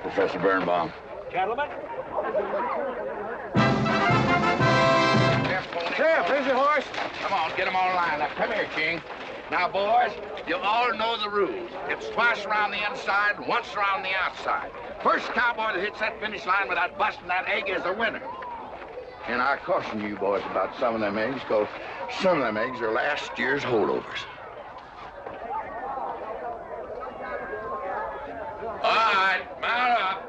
Professor Birnbaum. Gentlemen? Sheriff, here's your horse. Come on, get them all lined up. Come here, King. Now, boys, you all know the rules. It's twice around the inside, once around the outside. First cowboy that hits that finish line without busting that egg is the winner. And I caution you boys about some of them eggs, because some of them eggs are last year's holdovers. All right, mount up.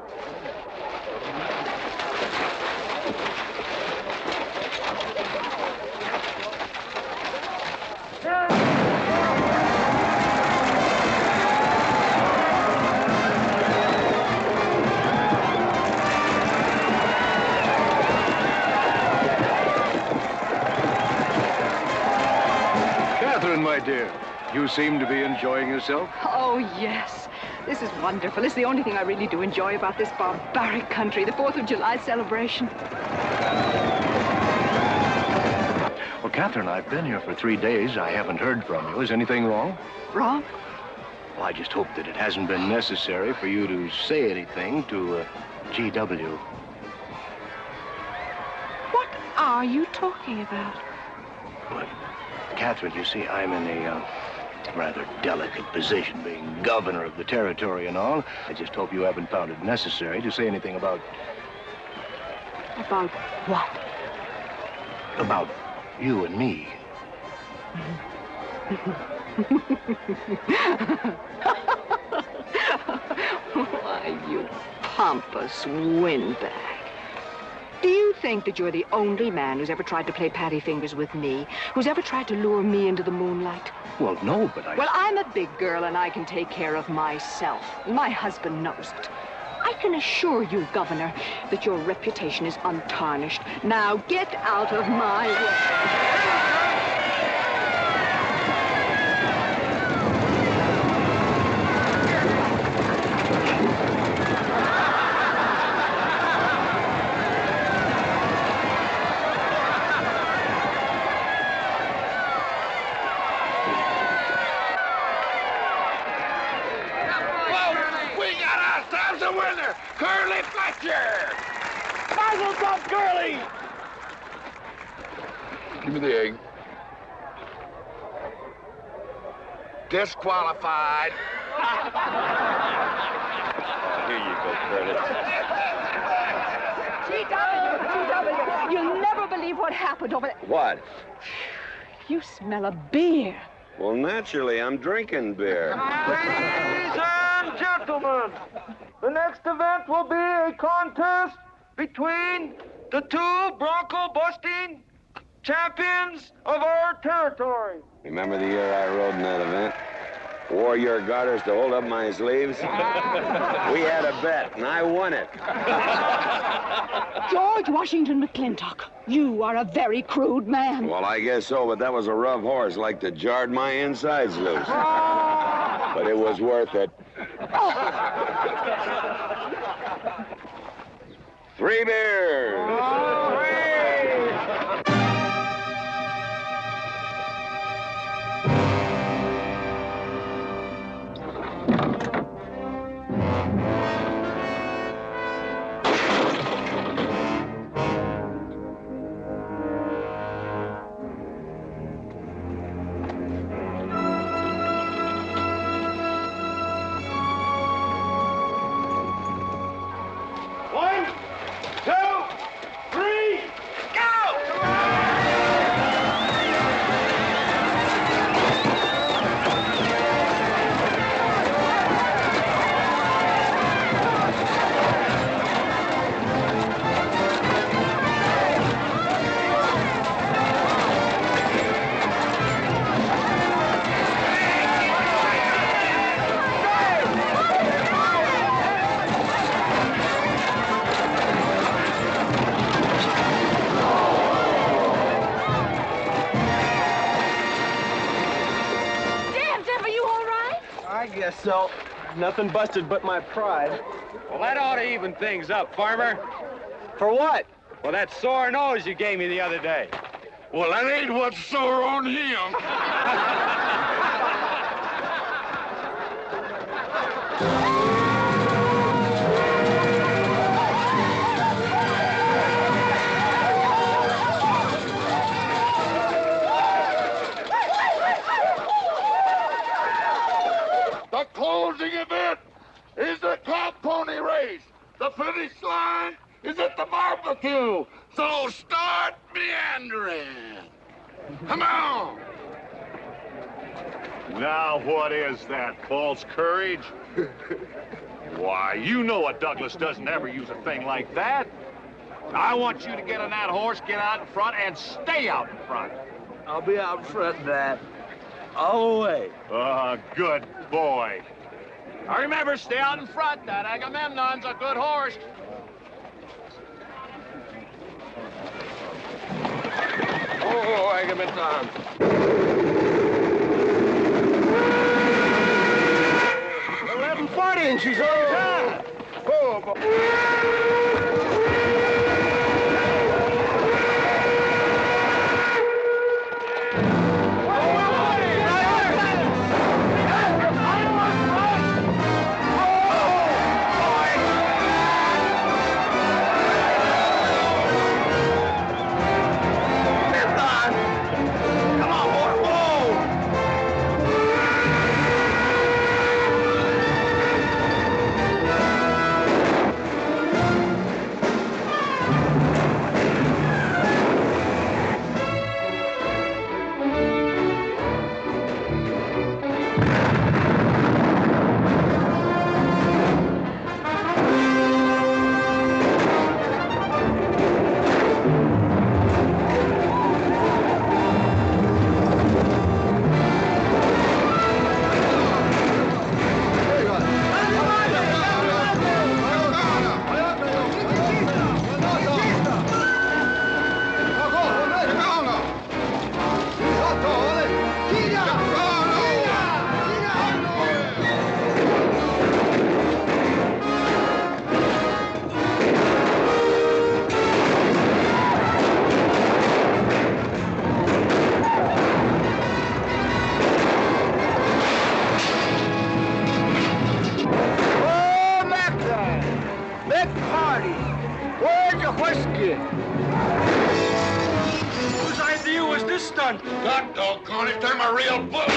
Catherine, my dear, you seem to be enjoying yourself. Oh, yes. This is wonderful. It's the only thing I really do enjoy about this barbaric country, the 4th of July celebration. Well, Catherine, I've been here for 3 days. I haven't heard from you. Is anything wrong? Wrong? Well, I just hope that it hasn't been necessary for you to say anything to G.W. What are you talking about? But, Catherine, you see, I'm in a rather delicate position, being governor of the territory and all. I just hope you haven't found it necessary to say anything about... About what? About you and me. Why, you pompous windbag. Do you think that you're the only man who's ever tried to play patty fingers with me, who's ever tried to lure me into the moonlight? Well, no, but I... Well, I'm a big girl and I can take care of myself. My husband knows it. I can assure you, Governor, that your reputation is untarnished. Now get out of my way. Curly Fletcher! Muzzles up, Curly! Give me the egg. Disqualified. Here you go, Curtis. G.W., you'll never believe what happened over there. What? You smell a beer. Well, naturally, I'm drinking beer. Ladies and gentlemen, the next event will be a contest between the two bronco-busting champions of our territory. Remember the year I rode in that event? Wore your garters to hold up my sleeves? We had a bet, and I won it. George Washington McLintock, you are a very crude man. Well, I guess so, but that was a rough horse, like to jarred my insides loose. But it was worth it. 3 beers. One, two, three, guess so. Nothing busted but my pride. Well, that ought to even things up, Farmer. For what? Well, that sore nose you gave me the other day. Well, that ain't what's sore on him. The closing event is the cow pony race. The finish line is at the barbecue. So start meandering. Come on. Now, what is that, false courage? Why, you know a Douglas doesn't ever use a thing like that. I want you to get on that horse, get out in front, and stay out in front. I'll be out front, Dad. All the way. Good boy. Now remember, stay out in front. That Agamemnon's a good horse. Oh, Agamemnon. 1140 and she's on time. Oh, boy. Whose idea was this stunt? God doggone it, they're my real book.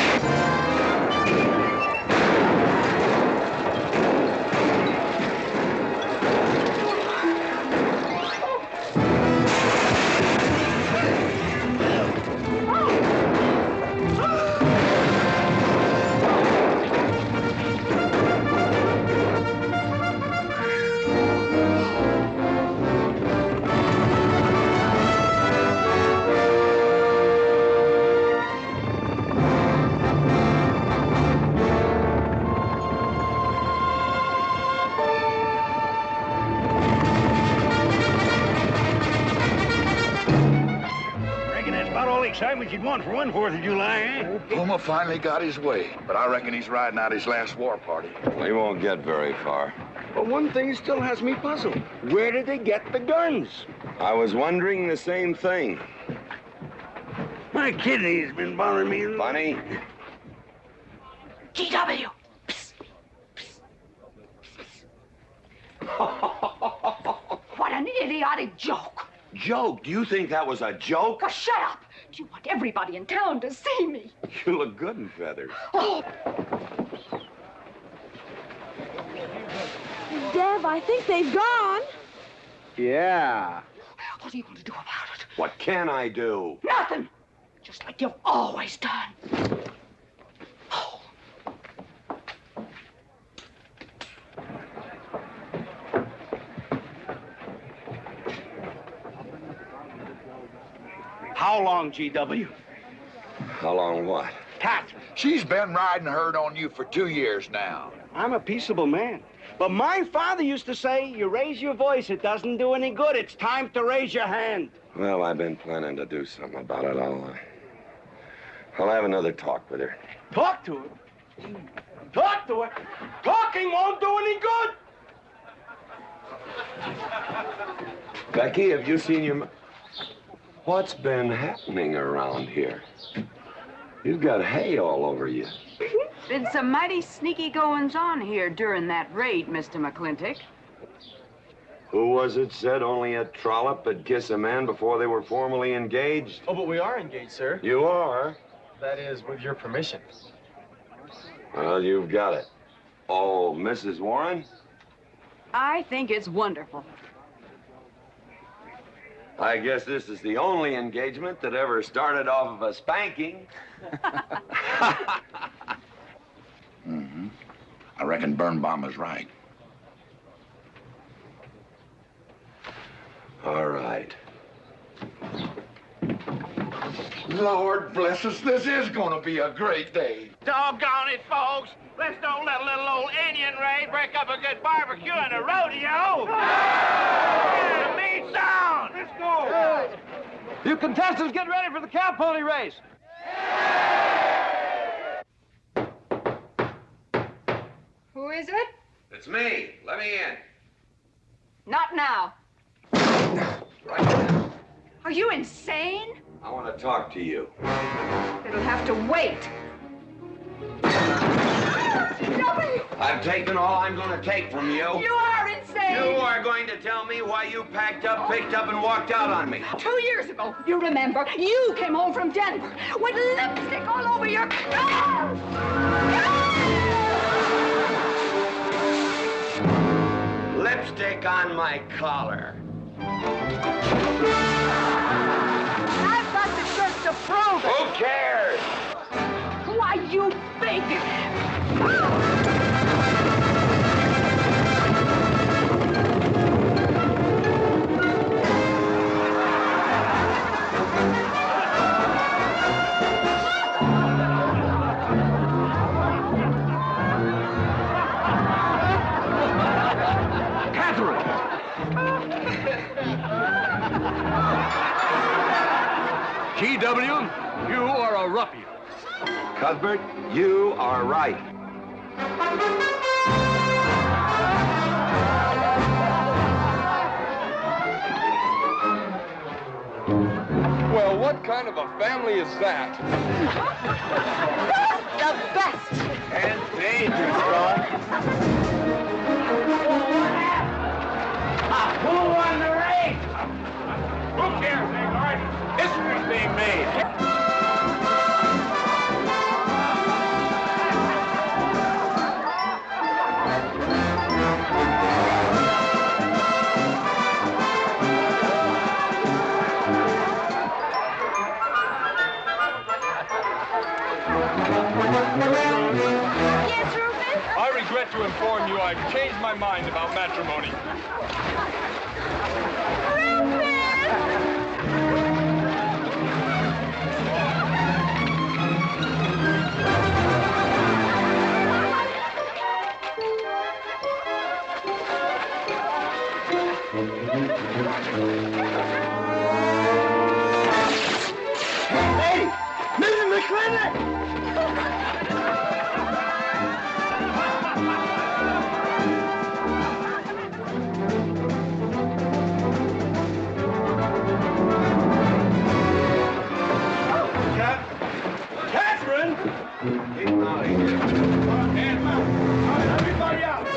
Excitement you'd want for one 4th of July, eh? Homer finally got his way, but I reckon he's riding out his last war party. He won't get very far. But one thing still has me puzzled. Where did they get the guns? I was wondering the same thing. My kidney's been bothering me. Bunny? GW. What an idiotic joke. Joke? Do you think that was a joke? Oh, shut up. You want everybody in town to see me. You look good in feathers. Oh. Dev, I think they've gone. Yeah. What are you going to do about it? What can I do? Nothing. Just like you've always done. How long, GW? How long what? Catherine. She's been riding herd on you for 2 years now. I'm a peaceable man. But my father used to say, you raise your voice, it doesn't do any good. It's time to raise your hand. Well, I've been planning to do something about it. I'll have another talk with her. Talk to her? Talk to her? Talking won't do any good. Becky, have you seen your... What's been happening around here? You've got hay all over you. Been some mighty sneaky goings-on here during that raid, Mr. McLintock. Who was it said only a trollop would kiss a man before they were formally engaged? Oh, but we are engaged, sir. You are? That is, with your permission. Well, you've got it. Oh, Mrs. Warren? I think it's wonderful. I guess this is the only engagement that ever started off of a spanking. Mm-hmm. I reckon Birnbaum was right. All right. Lord bless us, this is gonna be a great day. Doggone it, folks. Let's don't let a little old Indian raid break up a good barbecue and a rodeo. Yeah, meat sound. Let's go. You contestants get ready for the cow pony race. Who is it? It's me. Let me in. Not now. Right now. Are you insane? I want to talk to you. It'll have to wait. I've taken all I'm going to take from you. You are insane. You are going to tell me why you packed up, picked up, and walked out on me. 2 years ago, you remember, you came home from Denver with lipstick all over your clothes. Lipstick on my collar. I've got the shirts to prove it. Who cares? Why, you big... G.W., you are a ruffian. Cuthbert, you are right. Well, what kind of a family is that? The best. And dangerous, son. Who won the race? Who cares, Agard? History's being made. Yes, Rufus? I regret to inform you I've changed my mind about matrimony. Hey, Mrs. McLintock! Catherine! Get him out of here. Everybody out!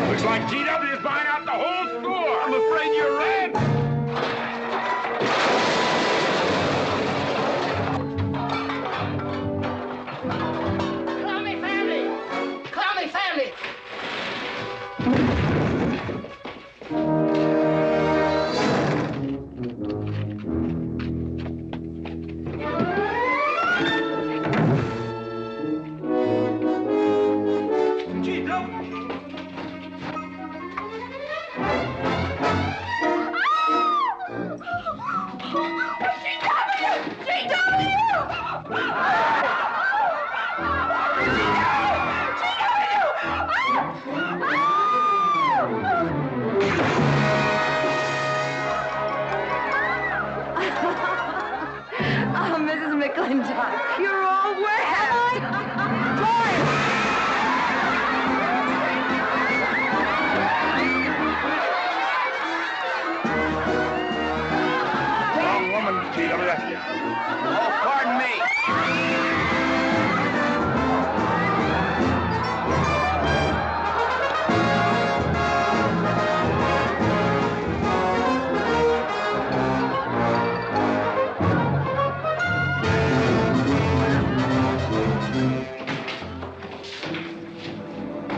Looks like G.W. is buying out the whole McLintock, you're all wet. Wrong woman, G.W. Oh, pardon me.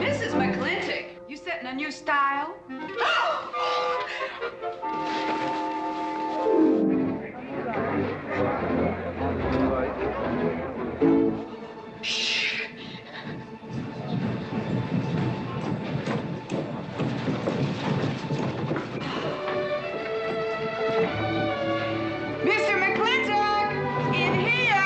Mrs. McLintock, you setting a new style? Mr. McLintock, in here!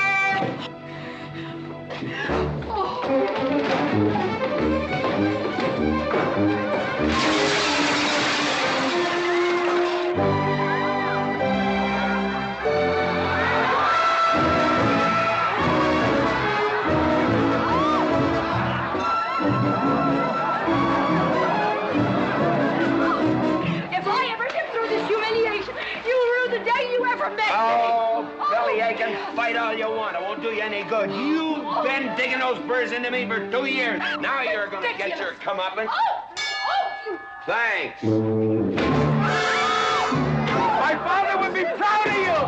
If I ever get through this humiliation, you'll rue the day you ever met me. Oh, belly aching, fight all you want. It won't do you any good. You've been digging those burrs into me for 2 years. Now you're gonna get your comeuppance. Thanks. My father would be proud of you!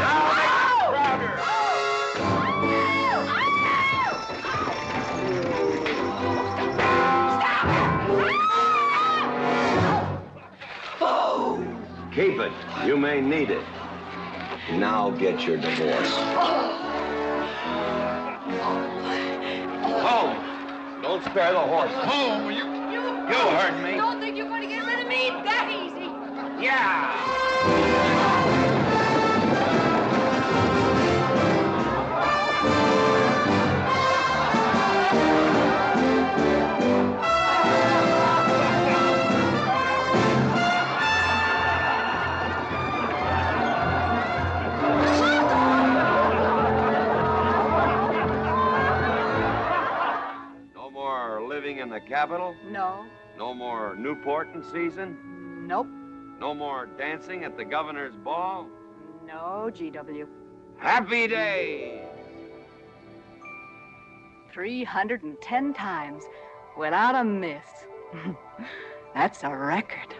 Now make him prouder. Keep it. You may need it. Now get your divorce. Home. Don't spare the horse. Home. You heard me. Don't think you're going to get rid of me that easy. Yeah. No more living in the capital? No. No more Newport in season? Nope. No more dancing at the governor's ball? No, GW. Happy days! 310 times without a miss. That's a record.